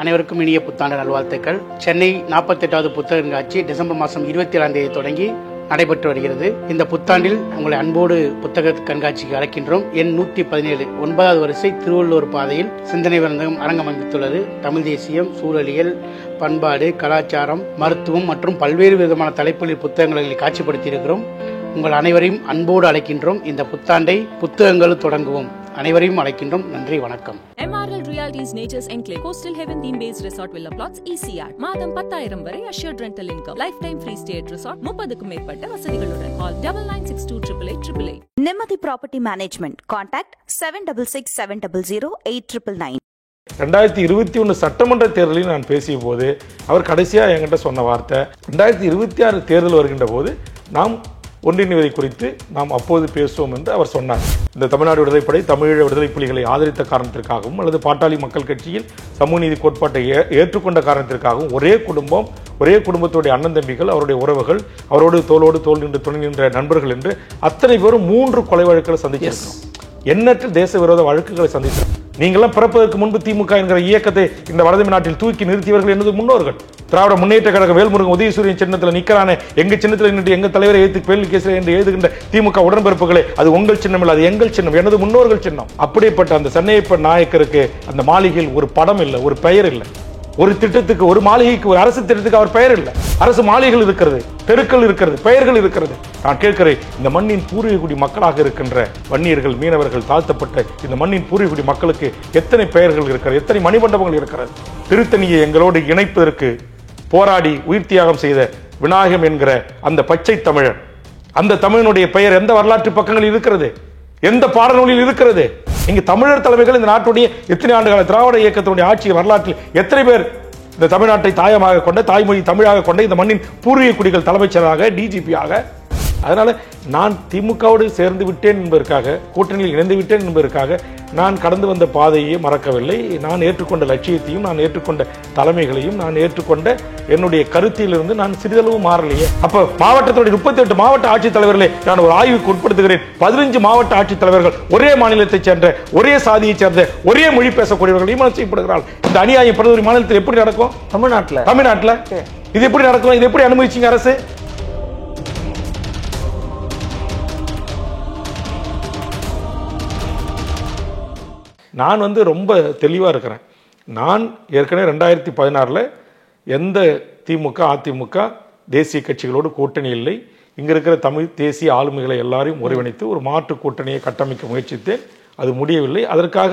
அனைவருக்கும் இனிய புத்தாண்டு நல்வாழ்த்துக்கள். சென்னை 48வது புத்தக கண்காட்சி டிசம்பர் மாதம் 27ஆம் தேதி தொடங்கி நடைபெற்று வருகிறது. இந்த புத்தாண்டில் உங்களை அன்போடு புத்தக கண்காட்சிக்கு அழைக்கின்றோம். எண் 117 9வது வரிசை திருவள்ளுவர் பாதையில் சிந்தனை அரங்கம் அமைத்துள்ளது. தமிழ் தேசியம், சூழலியல், பண்பாடு, கலாச்சாரம், மருத்துவம் மற்றும் பல்வேறு விதமான தலைப்புகளில் புத்தகங்களை காட்சிப்படுத்தி இருக்கிறோம். உங்கள் அனைவரையும் அன்போடு அழைக்கின்றோம். இந்த புத்தாண்டை புத்தகங்கள் தொடங்குவோம். அனைவரையும் அழைக்கின்றோம். நன்றி, வணக்கம். MRL Realty's Nature's Enclave Coastal Heaven Theme Based Resort Villa Plots ECR மாதம் 10,000 வரை assured rental income, lifetime free stay at resort, 30க்கும் மேற்பட்ட வசதிகளுடன். Call 9962888888. நிம்மதி ப்ராப்பர்ட்டி மேனேஜ்மெண்ட். கான்டாக்ட் 7667008999. 2021 சட்டமன்ற தேர்தலில் நான் பேசிய போது அவர் கடைசியாக என்கிட்ட சொன்ன வார்த்தை, 2026 தேர்தல் வருகின்ற போது நாம் ஒன்றிணைவதை குறித்து நாம் அப்போது பேசுவோம் என்று அவர் சொன்னார். இந்த தமிழ்நாடு விடுதலைப்படை தமிழீழ விடுதலை புலிகளை ஆதரித்த காரணத்திற்காகவும் அல்லது பாட்டாளி மக்கள் கட்சியில் சமூக நீதி கோட்பாட்டை ஏற்றுக்கொண்ட காரணத்திற்காகவும் ஒரே குடும்பத்துடைய அண்ணன் தம்பிகள், அவருடைய உறவுகள், அவரோடு தோளோடு தோல் நின்று துணை நின்ற நண்பர்கள் என்று அத்தனை பேரும் 3 கொலை வழக்குகளை சந்திச்சிருக்கோம். எண்ணற்ற தேச விரோத வழக்குகளை சந்தித்தோம். நீங்களாம் பிறப்பதற்கு முன்பு திமுக என்கிற இயக்கத்தை இந்த வடதமிழ் நாட்டில் தூக்கி நிறுத்தியவர்கள் என்பது முன்னோர்கள். திராவிட முன்னேற்ற கழக வேல்முருகன் உதயசூரியன் சின்னத்தில் நிற்கிறானே, எங்க சின்னத்தில் நின்று எங்க தலைவரை ஏற்று பேரல் கேசரி என்று எழுதுகின்ற திமுக உடன்பிறப்புகளே, அது உங்கள் சின்னம் இல்லை, அது எங்கள் சின்னம், எனது முன்னோர்கள் சின்னம். அப்படிப்பட்ட அந்த சென்னையப்ப நாயக்கருக்கு அந்த மாளிகையில் ஒரு படம் இல்லை, ஒரு பெயர் இல்லை. ஒரு திட்டத்துக்கு, ஒரு மாளிகைக்கு, ஒரு அரசு திட்டத்துக்கு அவர் பெயர் இல்லை. அரசு மாளிகைகள் இருக்கிறது, தெருக்கள் இருக்கிறது, பெயர்கள் இருக்கிறது. நான் கேட்கிறேன், இந்த மண்ணின் பூர்வீகுடி மக்களாக இருக்கின்ற வன்னியர்கள், மீனவர்கள், தாழ்த்தப்பட்ட இந்த மண்ணின் பூர்வீகுடி மக்களுக்கு எத்தனை பெயர்கள் இருக்கிறது, எத்தனை மணிமண்டபங்கள் இருக்கிறது? திருத்தணியை எங்களோடு இணைப்பதற்கு போராடி உயிர் தியாகம் செய்த விநாயகம் என்கிற அந்த பச்சை தமிழன், அந்த தமிழனுடைய பெயர் எந்த வரலாற்று பக்கங்களில் இருக்கிறது? எந்த பாடநூலில் இருக்கிறது? இங்கு தமிழர் தலைமைகள் இந்த நாட்டுடைய எத்தனை ஆண்டுகால திராவிட இயக்கத்தினுடைய ஆட்சி வரலாற்றில் எத்தனை பேர் இந்த தமிழ்நாட்டை தாயமாக கொண்ட, தாய்மொழி தமிழாக கொண்ட இந்த மண்ணின் பூர்வீக குடிகள் தலைமைச்சராக, டிஜிபியாக? அதனால நான் திமுகவோடு சேர்ந்து விட்டேன் என்பதற்காக, கூட்டணியில் இணைந்து விட்டேன் என்பதற்காக நான் கடந்து வந்த பாதையை மறக்கவில்லை. நான் ஏற்றுக்கொண்ட லட்சியத்தையும், நான் ஏற்றுக்கொண்ட தலைமைகளையும், நான் ஏற்றுக்கொண்ட என்னுடைய கருத்திலிருந்து நான் சிறிதளவு மாறலையே. அப்ப மாவட்டத்தினுடைய 38 மாவட்ட ஆட்சித்தலைவர்களே நான் ஒரு ஆய்வுக்கு உட்படுத்துகிறேன். 15 மாவட்ட ஆட்சித்தலைவர்கள் ஒரே மாநிலத்தைச் சேர்ந்த, ஒரே சாதியைச் சேர்ந்த, ஒரே மொழி பேசக்கூடியவர்கள் நியமனம் செய்யப்படுகிறார்கள். இந்த அநியாயம் பிறந்த மாநிலத்தில் எப்படி நடக்கும்? தமிழ்நாட்டில் இது எப்படி நடக்கும்? இது எப்படி அனுமதிச்சீங்க அரசு? நான் ரொம்ப தெளிவாக இருக்கிறேன். நான் ஏற்கனவே 2016 எந்த திமுக, அதிமுக தேசிய கட்சிகளோடு கூட்டணி இல்லை. இங்கே இருக்கிற தமிழ் தேசிய ஆளுமைகளை எல்லாரையும் ஒருங்கிணைத்து ஒரு மாற்று கூட்டணியை கட்டமைக்க முயற்சித்தேன். அது முடியவில்லை. அதற்காக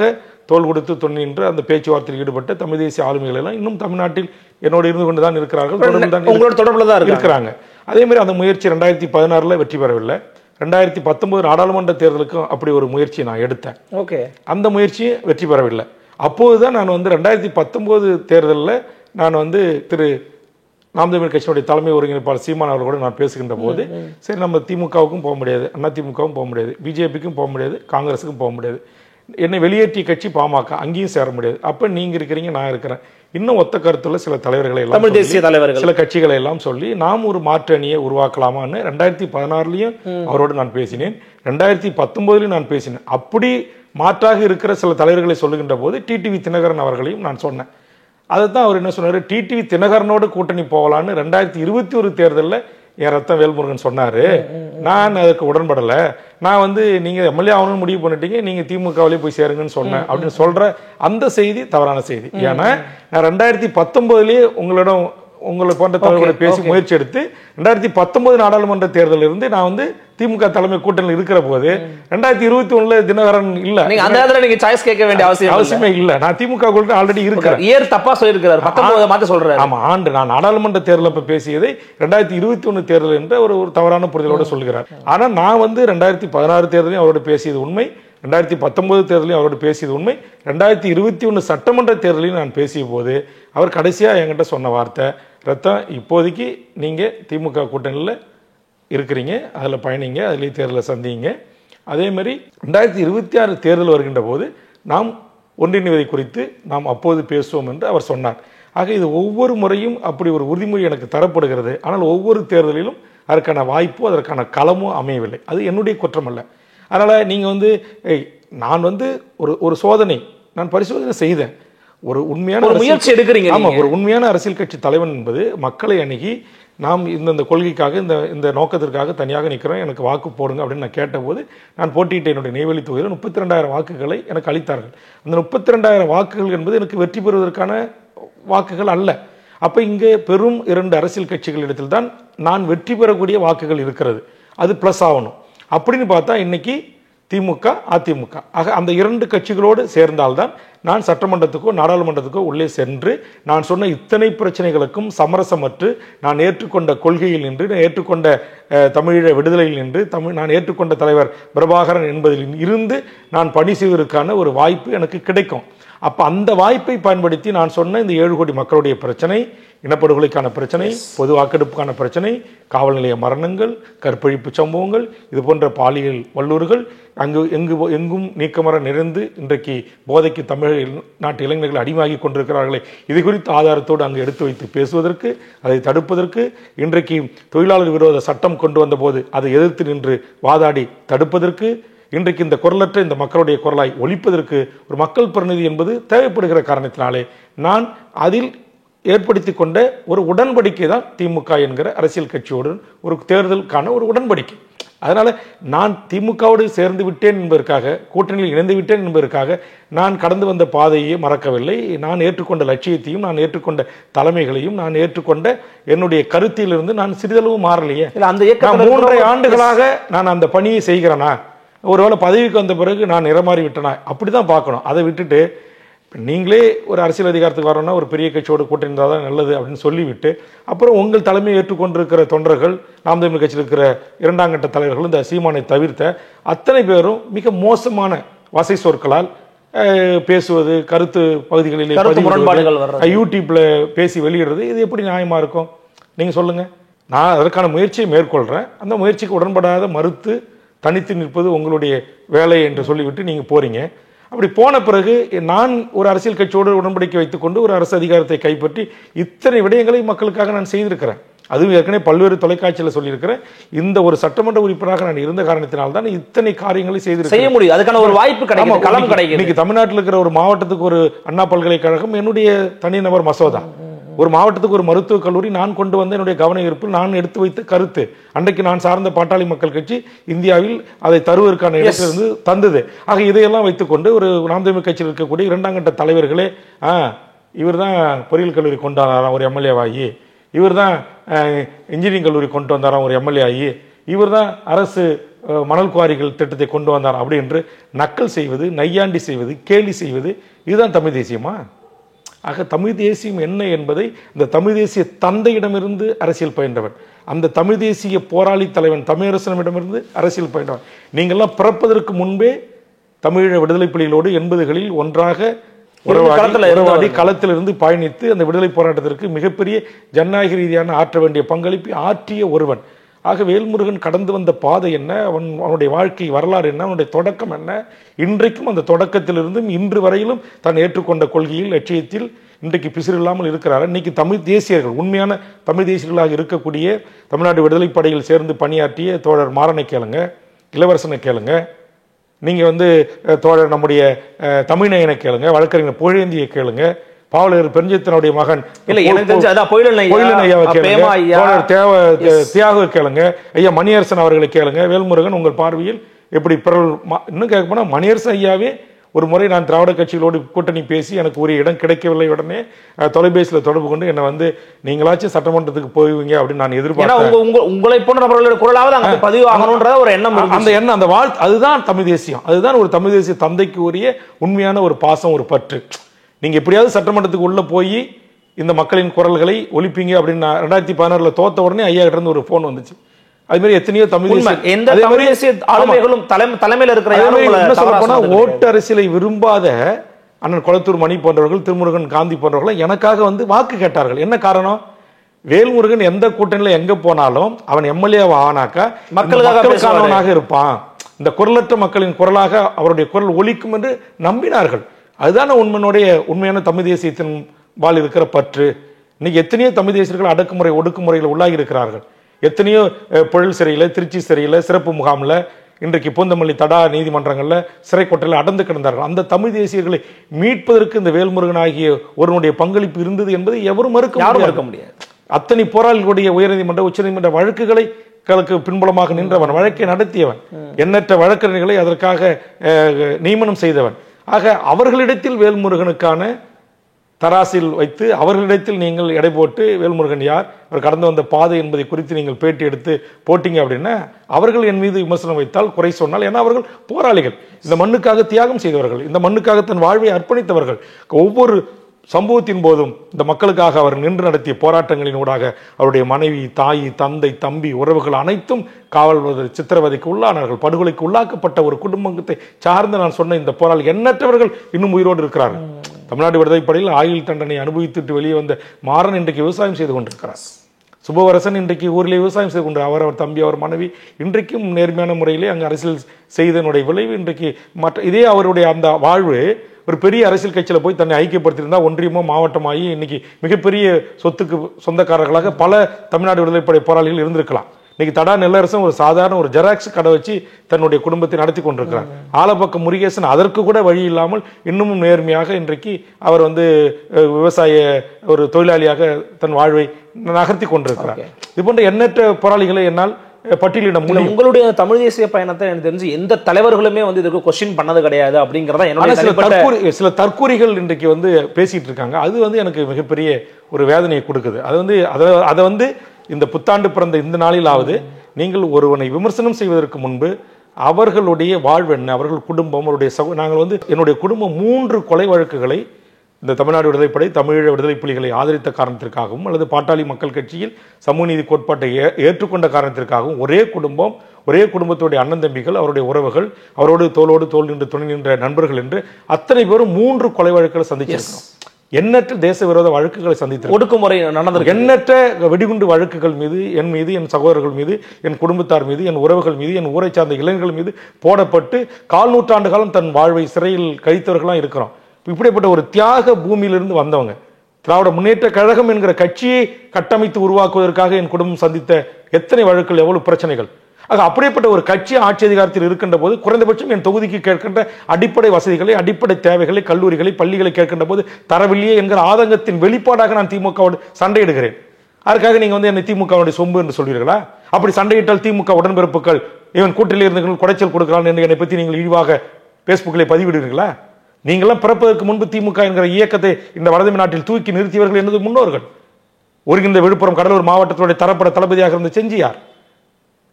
தோள் கொடுத்து துணின்று அந்த பேச்சுவார்த்தையில் ஈடுபட்ட தமிழ் தேசிய ஆளுமைகள் எல்லாம் இன்னும் தமிழ்நாட்டில் என்னோடு இருந்து கொண்டு தான் இருக்கிறார்கள், தொடர்பில் தான் இருக்கிறாங்க. அதே மாதிரி அந்த முயற்சி 2016 வெற்றி பெறவில்லை. 2019 நாடாளுமன்ற தேர்தலுக்கும் அப்படி ஒரு முயற்சியை நான் எடுத்தேன். அந்த முயற்சியை வெற்றி பெறவில்லை. அப்போதுதான் நான் 2019 தேர்தலில் நான் திரு நாம் தமிழர் கட்சியினுடைய தலைமை ஒருங்கிணைப்பாளர் சீமான் அவர்களோடு நான் பேசுகின்ற போது, சரி நம்ம திமுகவுக்கும் போக முடியாது, அதிமுகவும் போக முடியாது, பிஜேபிக்கும் போக முடியாது, காங்கிரஸுக்கும் போக முடியாது, என்னை வெளியேற்றிய கட்சி பாமக, அங்கேயும் சேர முடியாது. அப்ப நீங்க இருக்கிறீங்க, நான் இருக்கிறேன், இன்னும் ஒத்த கருத்துள்ள சில தலைவர்களை எல்லாம், தமிழ் தேசிய தலைவர்கள், சில கட்சிகளை எல்லாம் சொல்லி நாம் ஒரு மாற்று அணியை உருவாக்கலாமான்னு 2016 அவரோடு நான் பேசினேன். 2019 நான் பேசினேன். அப்படி மாற்றாக இருக்கிற சில தலைவர்களை சொல்லுகின்ற போது டிடிவி தினகரன் அவர்களையும் நான் சொன்னேன். அதைத்தான் அவர் என்ன சொன்னாரு, டிடிவி தினகரனோடு கூட்டணி போகலான்னு 2021 தேர்தலில் என் ரத்தம் வேல்முருகன் சொன்னாரு. நான் அதுக்கு உடன்படல. நான் நீங்க எம்எல்ஏ ஆகணும்னு முடிவு பண்ணிட்டீங்க, நீங்க திமுகவிலே போய் சேருங்கன்னு சொன்னேன் அப்படின்னு சொல்ற அந்த செய்தி தவறான செய்தி. ஏன்னா நான் 2019 உங்களை போன்ற தலைவர்களை பேசி முயற்சி எடுத்து 2019 நாடாளுமன்ற தேர்தலில் இருந்து நான் திமுக தலைமை கூட்டணியில் இருக்கிற போது 2021 தினகரன் இல்ல, நீங்க சாய்ஸ் கேட்க வேண்டிய அவசியமே இல்ல. நான் திமுக ஆல்ரெடி இருக்கிறேன். தப்பா சொல்லிருக்காரு, 19 மாத்த சொல்றாரு. ஆமா, ஆண்டு நான் நாடாளுமன்ற தேர்தல் பேசியதை 2021 தேர்தல் என்ற ஒரு தவறான புரிதலோட சொல்கிறார். ஆனா நான் 2016 தேர்தலையும் அவரோட பேசியது உண்மை, 2019 தேர்தலையும் அவரோடு பேசியது உண்மை, 2021 சட்டமன்ற தேர்தலையும் நான் பேசிய போது அவர் கடைசியாக என்கிட்ட சொன்ன வார்த்தை, ரத்தம் இப்போதைக்கு நீங்கள் திமுக கூட்டணியில் இருக்கிறீங்க, அதில் பயணிங்க, அதிலே தேர்தலை சந்திங்க. அதே மாதிரி 2026 தேர்தல் வருகின்ற போது நாம் ஒன்றிணைவதை குறித்து நாம் அப்போது பேசுவோம் என்று அவர் சொன்னார். ஆக இது ஒவ்வொரு முறையும் அப்படி ஒரு உறுதிமொழி எனக்கு தரப்படுகிறது. ஆனால் ஒவ்வொரு தேர்தலிலும் அதற்கான வாய்ப்போ அதற்கான களமோ அமையவில்லை. அது என்னுடைய குற்றம் அல்ல. அதனால் நீங்கள் நான் ஒரு சோதனை, நான் பரிசோதனை செய்தேன். ஒரு உண்மையான முயற்சி எடுக்கிறீங்க. ஆமா, ஒரு உண்மையான அரசியல் கட்சி தலைவன் என்பது மக்களை அணுகி நாம் இந்த கொள்கைக்காக இந்த நோக்கத்திற்காக தனியாக நிற்கிறோம், எனக்கு வாக்கு போடுங்க அப்படின்னு நான் கேட்டபோது, நான் போட்டியிட்ட என்னுடைய நெய்வேலி தொகுதியில் 32,000 வாக்குகளை எனக்கு அளித்தார்கள். அந்த 32,000 வாக்குகள் என்பது எனக்கு வெற்றி பெறுவதற்கான வாக்குகள் அல்ல. அப்போ இங்கே பெரும் 2 அரசியல் கட்சிகளிடத்தில் தான் நான் வெற்றி பெறக்கூடிய வாக்குகள் இருக்கிறது. அது ப்ளஸ் ஆகணும். அப்படின்னு பார்த்தா இன்னைக்கு திமுக, அதிமுக ஆக அந்த 2 கட்சிகளோடு சேர்ந்தால்தான் நான் சட்டமன்றத்துக்கோ நாடாளுமன்றத்துக்கோ உள்ளே சென்று நான் சொன்ன இத்தனை பிரச்சனைகளுக்கும் சமரசமற்று நான் ஏற்றுக்கொண்ட கொள்கையில் நின்று, ஏற்றுக்கொண்ட தமிழீழ விடுதலையில் நின்று, நான் ஏற்றுக்கொண்ட தலைவர் பிரபாகரன் என்பதில் இருந்து நான் பணி செய்வதற்கான ஒரு வாய்ப்பு எனக்கு கிடைக்கும். அப்ப அந்த வாய்ப்பை பயன்படுத்தி நான் சொன்ன இந்த 7 கோடி மக்களுடைய பிரச்சனை, இனப்படுகொலைக்கான பிரச்சனை, பொது வாக்கெடுப்புக்கான பிரச்சனை, காவல் நிலைய மரணங்கள், கற்பழிப்பு சம்பவங்கள், இது போன்ற பாலியல் வல்லூறுகள் எங்கும் நீக்கமர நிறைந்து இன்றைக்கு போதைக்கு தமிழ் நாட்டு இளைஞர்கள் அடிமையாகி கொண்டிருக்கிறார்களே, இது குறித்து ஆதாரத்தோடு அங்கு எடுத்து வைத்து பேசுவதற்கு, அதை தடுப்பதற்கு, இன்றைக்கு தொழிலாளர் விரோத சட்டம் கொண்டு வந்த போது அதை எதிர்த்து நின்று வாதாடி தடுப்பதற்கு, இன்றைக்கு இந்த குரலற்ற இந்த மக்களுடைய குரலாய் ஒலிப்பதற்கு ஒரு மக்கள் பிரதிநிதி என்பது தேவைப்படுகிற காரணத்தினாலே நான் அதில் ஏற்படுத்தி கொண்ட ஒரு உடன்படிக்கை தான் திமுக என்கிற அரசியல் கட்சியோடு ஒரு தேர்தலுக்கான ஒரு உடன்படிக்கை. அதனால நான் திமுகவோடு சேர்ந்து விட்டேன் என்பதற்காக, கூட்டணியில் இணைந்து விட்டேன் என்பதற்காக நான் கடந்து வந்த பாதையை மறக்கவில்லை. நான் ஏற்றுக்கொண்ட லட்சியத்தையும், நான் ஏற்றுக்கொண்ட தலைமைகளையும், நான் ஏற்றுக்கொண்ட என்னுடைய கருத்திலிருந்து நான் சிறிதளவு மாறலையே. அந்த 3.5 ஆண்டுகளாக நான் அந்த பணியை செய்கிறேனா, ஒருவேளை பதவிக்கு வந்த பிறகு நான் நிறமாறி விட்டனா, அப்படிதான் பார்க்கணும். அதை விட்டுட்டு நீங்களே ஒரு அரசியல் அதிகாரத்துக்கு வரணும்னா ஒரு பெரிய கட்சியோட கூட்டணி இருந்தால் தான் நல்லது அப்படின்னு சொல்லிவிட்டு, அப்புறம் உங்கள் தலைமையை ஏற்றுக்கொண்டிருக்கிற தொண்டர்கள், நாம் தமிழ் கட்சியில் இருக்கிற 2ஆம் கட்ட தலைவர்கள், இந்த சீமானை தவிர்த்த அத்தனை பேரும் மிக மோசமான வசை சொற்களால் பேசுவது, கருத்து பகுதிகளிலே யூடியூப்ல பேசி வெளியிடுறது, இது எப்படி நியாயமா இருக்கும்? நீங்க சொல்லுங்க. நான் அதற்கான முயற்சியை மேற்கொள்றேன். அந்த முயற்சிக்கு உடன்படாத மறுத்து தனித்து நிற்பது உங்களுடைய வேலை என்று சொல்லிவிட்டு நீங்க போறீங்க. அப்படி போன பிறகு நான் ஒரு அரசியல் கட்சியோடு உடன்படிக்கை வைத்துக் கொண்டு ஒரு அரசு அதிகாரத்தை கைப்பற்றி இத்தனை விடயங்களை மக்களுக்காக நான் செய்திருக்கிறேன். அதுவும் ஏற்கனவே பல்வேறு தொலைக்காட்சியில் சொல்லியிருக்கிறேன். இந்த ஒரு சட்டமன்ற உறுப்பினராக நான் இருந்த காரணத்தினால்தான் இத்தனை காரியங்களை செய்ய முடியும். அதுக்கான ஒரு வாய்ப்பு கிடைக்கும். இன்னைக்கு தமிழ்நாட்டில் இருக்கிற ஒரு மாவட்டத்துக்கு ஒரு அண்ணா பல்கலைக்கழகம் என்னுடைய தனிநபர் மசோதா. ஒரு மாவட்டத்துக்கு ஒரு மருத்துவக் கல்லூரி நான் கொண்டு வந்த என்னுடைய கவன ஈர்ப்பு, நான் எடுத்து வைத்த கருத்து. அன்றைக்கு நான் சார்ந்த பாட்டாளி மக்கள் கட்சி இந்தியாவில் அதை தருவதற்கான இடத்திலிருந்து தந்தது. ஆக இதையெல்லாம் வைத்துக்கொண்டு ஒரு நாம் தமிழ் கட்சியில் இருக்கக்கூடிய 2ஆம் கட்ட தலைவர்களே, இவர் தான் பொறியியல் கல்லூரி கொண்டு வந்தாராம் ஒரு எம்எல்ஏ ஆகி, இவர் தான் இன்ஜினியரிங் கல்லூரி கொண்டு வந்தாராம் ஒரு எம்எல்ஏ ஆகி, இவர் தான் அரசு மணல் குவாரிகள் திட்டத்தை கொண்டு வந்தார் அப்படி என்று நக்கல் செய்வது, நையாண்டி செய்வது, கேலி செய்வது, இதுதான் தமிழ் தேசியமா? ஆக தமிழ் தேசியம் என்ன என்பதை இந்த தமிழ் தேசிய தந்தையிடமிருந்து அரசியல் பயின்றவன், அந்த தமிழ் தேசிய போராளி தலைவன் தமிழரசனிடமிருந்து அரசியல் பயின்றவன். நீங்கள்லாம் பிறப்பதற்கு முன்பே தமிழீழ விடுதலை புலிகளோடு 80களில் ஒன்றாக உறவாடி களத்திலிருந்து பயணித்து அந்த விடுதலை போராட்டத்திற்கு மிகப்பெரிய ஜனநாயக ரீதியான ஆற்ற வேண்டிய பங்களிப்பை ஆற்றிய ஒருவன். ஆக வேல்முருகன் கடந்து வந்த பாதை என்ன, அவனுடைய வாழ்க்கை வரலாறு என்ன, அவனுடைய தொடக்கம் என்ன, இன்றைக்கும் அந்த தொடக்கத்திலிருந்தும் இன்று வரையிலும் தான் ஏற்றுக்கொண்ட கொள்கையில், லட்சியத்தில் இன்றைக்கு பிசிறு இல்லாமல் இருக்கிறார். இன்னைக்கு தமிழ் தேசியர்கள், உண்மையான தமிழ் தேசியர்களாக இருக்கக்கூடிய தமிழ்நாடு விடுதலை படையில் சேர்ந்து பணியாற்றிய தோழர் மாறனை கேளுங்க, இளவரசனை கேளுங்க, நீங்க தோழர் நம்முடைய தமிழ்நயனை கேளுங்க, வழக்கறிஞர் புகழேந்தியை கேளுங்க, பாவலர் பெருஞ்சித்தனுடைய மகன் தியாக கேளுங்க, ஐயா மணியரசன் அவர்களை கேளுங்க. வேல்முருகன் உங்கள் பார்வையில் எப்படி இன்னும் கேட்க போனா மணியரசன் ஐயாவே ஒரு முறை நான் திராவிட கட்சிகளோடு கூட்டணி பேசி எனக்கு ஒரு இடம் கிடைக்கவில்லை, உடனே தொலைபேசியில் தொடர்பு கொண்டு என்னை நீங்களாச்சும் சட்டமன்றத்துக்கு போய்வீங்க அப்படின்னு நான் எதிர்பார்க்கிறேன். உங்களை போன்ற நபர்களுடைய குரலாவது பதிவு ஆகணும்ன்ற ஒரு எண்ணம், அந்த எண்ணம், அந்த அதுதான் தமிழ் தேசியம். அதுதான் ஒரு தமிழ் தேசிய தந்தைக்கு உரிய உண்மையான ஒரு பாசம், ஒரு பற்று. நீங்க எப்படியாவது சட்டமன்றத்துக்கு உள்ள போய் இந்த மக்களின் குரல்களை ஒலிப்பீங்க அப்படின்னு 2016 தோத்த உடனே ஐயா கிட்ட இருந்து ஒரு போன் வந்துச்சு. அது மாதிரி எத்தனையோ தலைமையில் இருக்கிற ஓட்டு அரசியலை விரும்பாத அண்ணன் கொளத்தூர் மணி போன்றவர்கள், திருமுருகன் காந்தி போன்றவர்கள் எனக்காக வாக்கு கேட்டார்கள். என்ன காரணம்? வேல்முருகன் எந்த கூட்டணியில எங்க போனாலும் அவன் எம்எல்ஏ ஆனாக்கா மக்களுக்காக இருப்பான், இந்த குரலற்ற மக்களின் குரலாக அவருடைய குரல் ஒலிக்கும் என்று நம்பினார்கள். அதுதான் உண்மையான தமிழ் தேசியத்தின் வாழ் இருக்கிற பற்று. இன்னைக்கு எத்தனையோ தமிழ் தேசியர்கள் அடக்குமுறை ஒடுக்குமுறையில் உள்ளாகி இருக்கிறார்கள். எத்தனையோ புழல் சிறையில், திருச்சி சிறையில், சிறப்பு முகாமில் இன்றைக்கு பூந்தமல்லி தடா நீதிமன்றங்களில் சிறை கொட்டையில் அடர்ந்து கிடந்தார்கள். அந்த தமிழ் தேசியர்களை மீட்பதற்கு இந்த வேல்முருகன் ஆகிய ஒருவனுடைய பங்களிப்பு இருந்தது என்பதை எவரும் மறுக்க முடியாது. அத்தனை போராளிகளுடைய உயர்நீதிமன்ற உச்சநீதிமன்ற வழக்குகளை பின்புலமாக நின்றவன், வழக்கை நடத்தியவன், எண்ணற்ற வழக்கறிஞர்களை அதற்காக நியமனம் செய்தவன். ஆக அவர்களிடத்தில் வேல்முருகனுக்கான தராசில் வைத்து அவர்களிடத்தில் நீங்கள் எடை போட்டு வேல்முருகன் யார், அவர் கடந்து வந்த பாதை என்பதை குறித்து நீங்கள் பேட்டி எடுத்து போட்டீங்க அப்படின்னா அவர்கள் என் மீது விமர்சனம் வைத்தால், குறை சொன்னால், ஏன்னா அவர்கள் போராளிகள், இந்த மண்ணுக்காக தியாகம் செய்தவர்கள், இந்த மண்ணுக்காக தன் வாழ்வை அர்ப்பணித்தவர்கள். ஒவ்வொரு சம்பவத்தின் போதும் இந்த மக்களுக்காக அவர் நின்று நடத்திய போராட்டங்களின் ஊடாக அவருடைய மனைவி, தாய், தந்தை, தம்பி, உறவுகள் அனைத்தும் காவல் சித்திரவதைக்கு உள்ளானார்கள், படுகொலைக்கு உள்ளாக்கப்பட்ட ஒரு குடும்பத்தை சார்ந்து நான் சொன்ன இந்த போராளி எண்ணற்றவர்கள் இன்னும் உயிரோடு இருக்கிறார்கள். தமிழ்நாடு விடுதலைப்படையில் ஆயுள் தண்டனை அனுபவித்துட்டு வெளியே வந்த மாறன் இன்றைக்கு விவசாயம் செய்து கொண்டிருக்கிறார். சுபவரசன் இன்றைக்கு ஊரிலே விவசாயம் செய்து கொண்டு அவர் தம்பி, அவர் மனைவி இன்றைக்கும் நேர்மையான முறையிலே அங்கு அரசியல் செய்தனுடைய விளைவு இன்றைக்கு இதே அவருடைய அந்த வாழ்வு ஒரு பெரிய அரசியல் கட்சியில் போய் தன்னை ஐக்கியப்படுத்தியிருந்தா ஒன்றியமோ மாவட்டமாகி இன்னைக்கு மிகப்பெரிய சொத்துக்கு சொந்தக்காரர்களாக பல தமிழ்நாடு விடுதலைப்படை போராளிகள் இருந்திருக்கலாம். இன்னைக்கு தடா நெல்லரசன் ஒரு சாதாரண ஒரு ஜெராக்ஸ் கடை வச்சு தன்னுடைய குடும்பத்தை நடத்தி கொண்டிருக்கிறார். ஆலப்பக்கம் முருகேசன் அதற்கு கூட வழி இல்லாமல் இன்னமும் நேர்மையாக இன்றைக்கு அவர் விவசாய ஒரு தொழிலாளியாக தன் வாழ்வை நகர்த்தி கொண்டிருக்கிறார். இது போன்ற எண்ணற்ற போராளிகளை என்னால் பட்டியலிட முடியும். உங்களுடைய தமிழ் தேசிய பயணத்தை எனக்கு தெரிஞ்சு எந்த தலைவர்களுமே இதுக்கு கொஸ்டின் பண்ணது கிடையாது அப்படிங்கறத என்னோட சில தற்கூறிகள் இன்றைக்கு பேசிட்டு இருக்காங்க. அது எனக்கு மிகப்பெரிய ஒரு வேதனையை கொடுக்குது. அதை இந்த புத்தாண்டு பிறந்த இந்த நாளிலாவது நீங்கள் ஒருவனை விமர்சனம் செய்வதற்கு முன்பு அவர்களுடைய வாழ்வு என்ன, அவர்கள் குடும்பம், அவருடைய நாங்கள் என்னுடைய குடும்பம் 3 கொலை வழக்குகளை இந்த தமிழ்நாடு விடுதலைப்படை, தமிழீழ விடுதலை புலிகளை ஆதரித்த காரணத்திற்காகவும் அல்லது பாட்டாளி மக்கள் கட்சியில் சமூக நீதி கோட்பாட்டை ஏற்றுக்கொண்ட காரணத்திற்காகவும் ஒரே குடும்பத்துடைய அண்ணன் தம்பிகள், அவருடைய உறவுகள், அவரோடு தோளோடு தோல் நின்று துணை நின்ற நண்பர்கள் என்று அத்தனை பேரும் 3 கொலை வழக்குகளை சந்திச்சிருக்கிறோம். எண்ணற்ற தேச விரோத வழக்குகளை சந்தித்து ஒடுக்குமுறை நடந்திருக்கு. எண்ணற்ற வெடிகுண்டு வழக்குகள் மீது என் மீது, என் சகோதரர்கள் மீது, என் குடும்பத்தார் மீது, என் உறவுகள் மீது, என் ஊரை சார்ந்த இளைஞர்கள் மீது போடப்பட்டு 4 நூற்றாண்டு காலம் தன் வாழ்வை சிறையில் கழித்தவர்களாம் இருக்கிறோம். இப்படிப்பட்ட ஒரு தியாக பூமியிலிருந்து வந்தவங்க, திராவிட முன்னேற்ற கழகம் என்கிற கட்சியை கட்டமைத்து உருவாக்குவதற்காக என் குடும்பம் சந்தித்த எத்தனை வழக்குகள், எவ்வளவு பிரச்சனைகள். ஆக அப்படிப்பட்ட ஒரு கட்சி ஆட்சி அதிகாரத்தில் இருக்கின்ற போது குறைந்தபட்சம் என் தொகுதிக்கு கேட்கின்ற அடிப்படை வசதிகளை, அடிப்படை தேவைகளை, கல்லூரிகளை, பள்ளிகளை கேட்கின்ற போது தரவில்லையே என்கிற ஆதங்கத்தின் வெளிப்பாடாக நான் திமுகவோடு சண்டையிடுகிறேன். அதுக்காக நீங்க என்னை திமுகவுடைய சொம்பு என்று சொல்வீர்களா? அப்படி சண்டையிட்டால் திமுக உடன்பிறப்புகள் இவன் கூட்டில் இருந்து குடைச்சல் கொடுக்கிறான் என்று என்னை பற்றி நீங்கள் இழிவாக பேஸ்புக்கில் பதிவிடுவீர்களா? நீங்களாம் பிறப்பதற்கு முன்பு திமுக என்கிற இயக்கத்தை இந்த வடதமிழ் நாட்டில் தூக்கி நிறுத்தியவர்கள் என்பது முன்னோர்கள். ஒருங்கின்ற விழுப்புரம் கடலூர் மாவட்டத்துடைய தரப்பட தளபதியாக இருந்த செஞ்சியார்,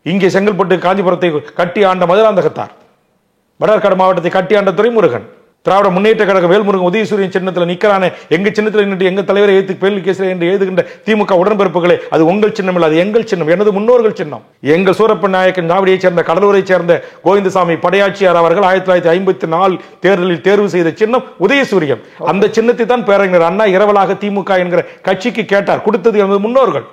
இங்கே செங்கல்பட்டு காஞ்சிபுரத்தை கட்டி ஆண்ட மதுராந்தகத்தார், வடஆற்காடு மாவட்டத்தை கட்டி ஆண்ட துரைமுருகன், திராவிட முன்னேற்ற கழக வேல்முருகன் உதயசூரியன் சின்னத்தில் நிற்கிறானே, எங்க சின்னத்தில் நின்று எங்க தலைவரை ஏற்று பேல் கேசரி என்று எழுதுகின்ற திமுக உடன்பிறப்புகளே, அது உங்கள் சின்னம் இல்லை, அது எங்கள் சின்னம், எனது முன்னோர்கள் சின்னம். எங்கள் சூரப்பன் நாயக்கன் நாவடியை சேர்ந்த கடலூரை சேர்ந்த கோவிந்தசாமி படையாட்சியார் அவர்கள் 1954 தேர்தலில் தேர்வு செய்த சின்னம் உதயசூரியன். அந்த சின்னத்தை தான் பேரறிஞர் அண்ணா இரவலாக திமுக என்கிற கட்சிக்கு கேட்டார், கொடுத்தது எனது முன்னோர்கள்.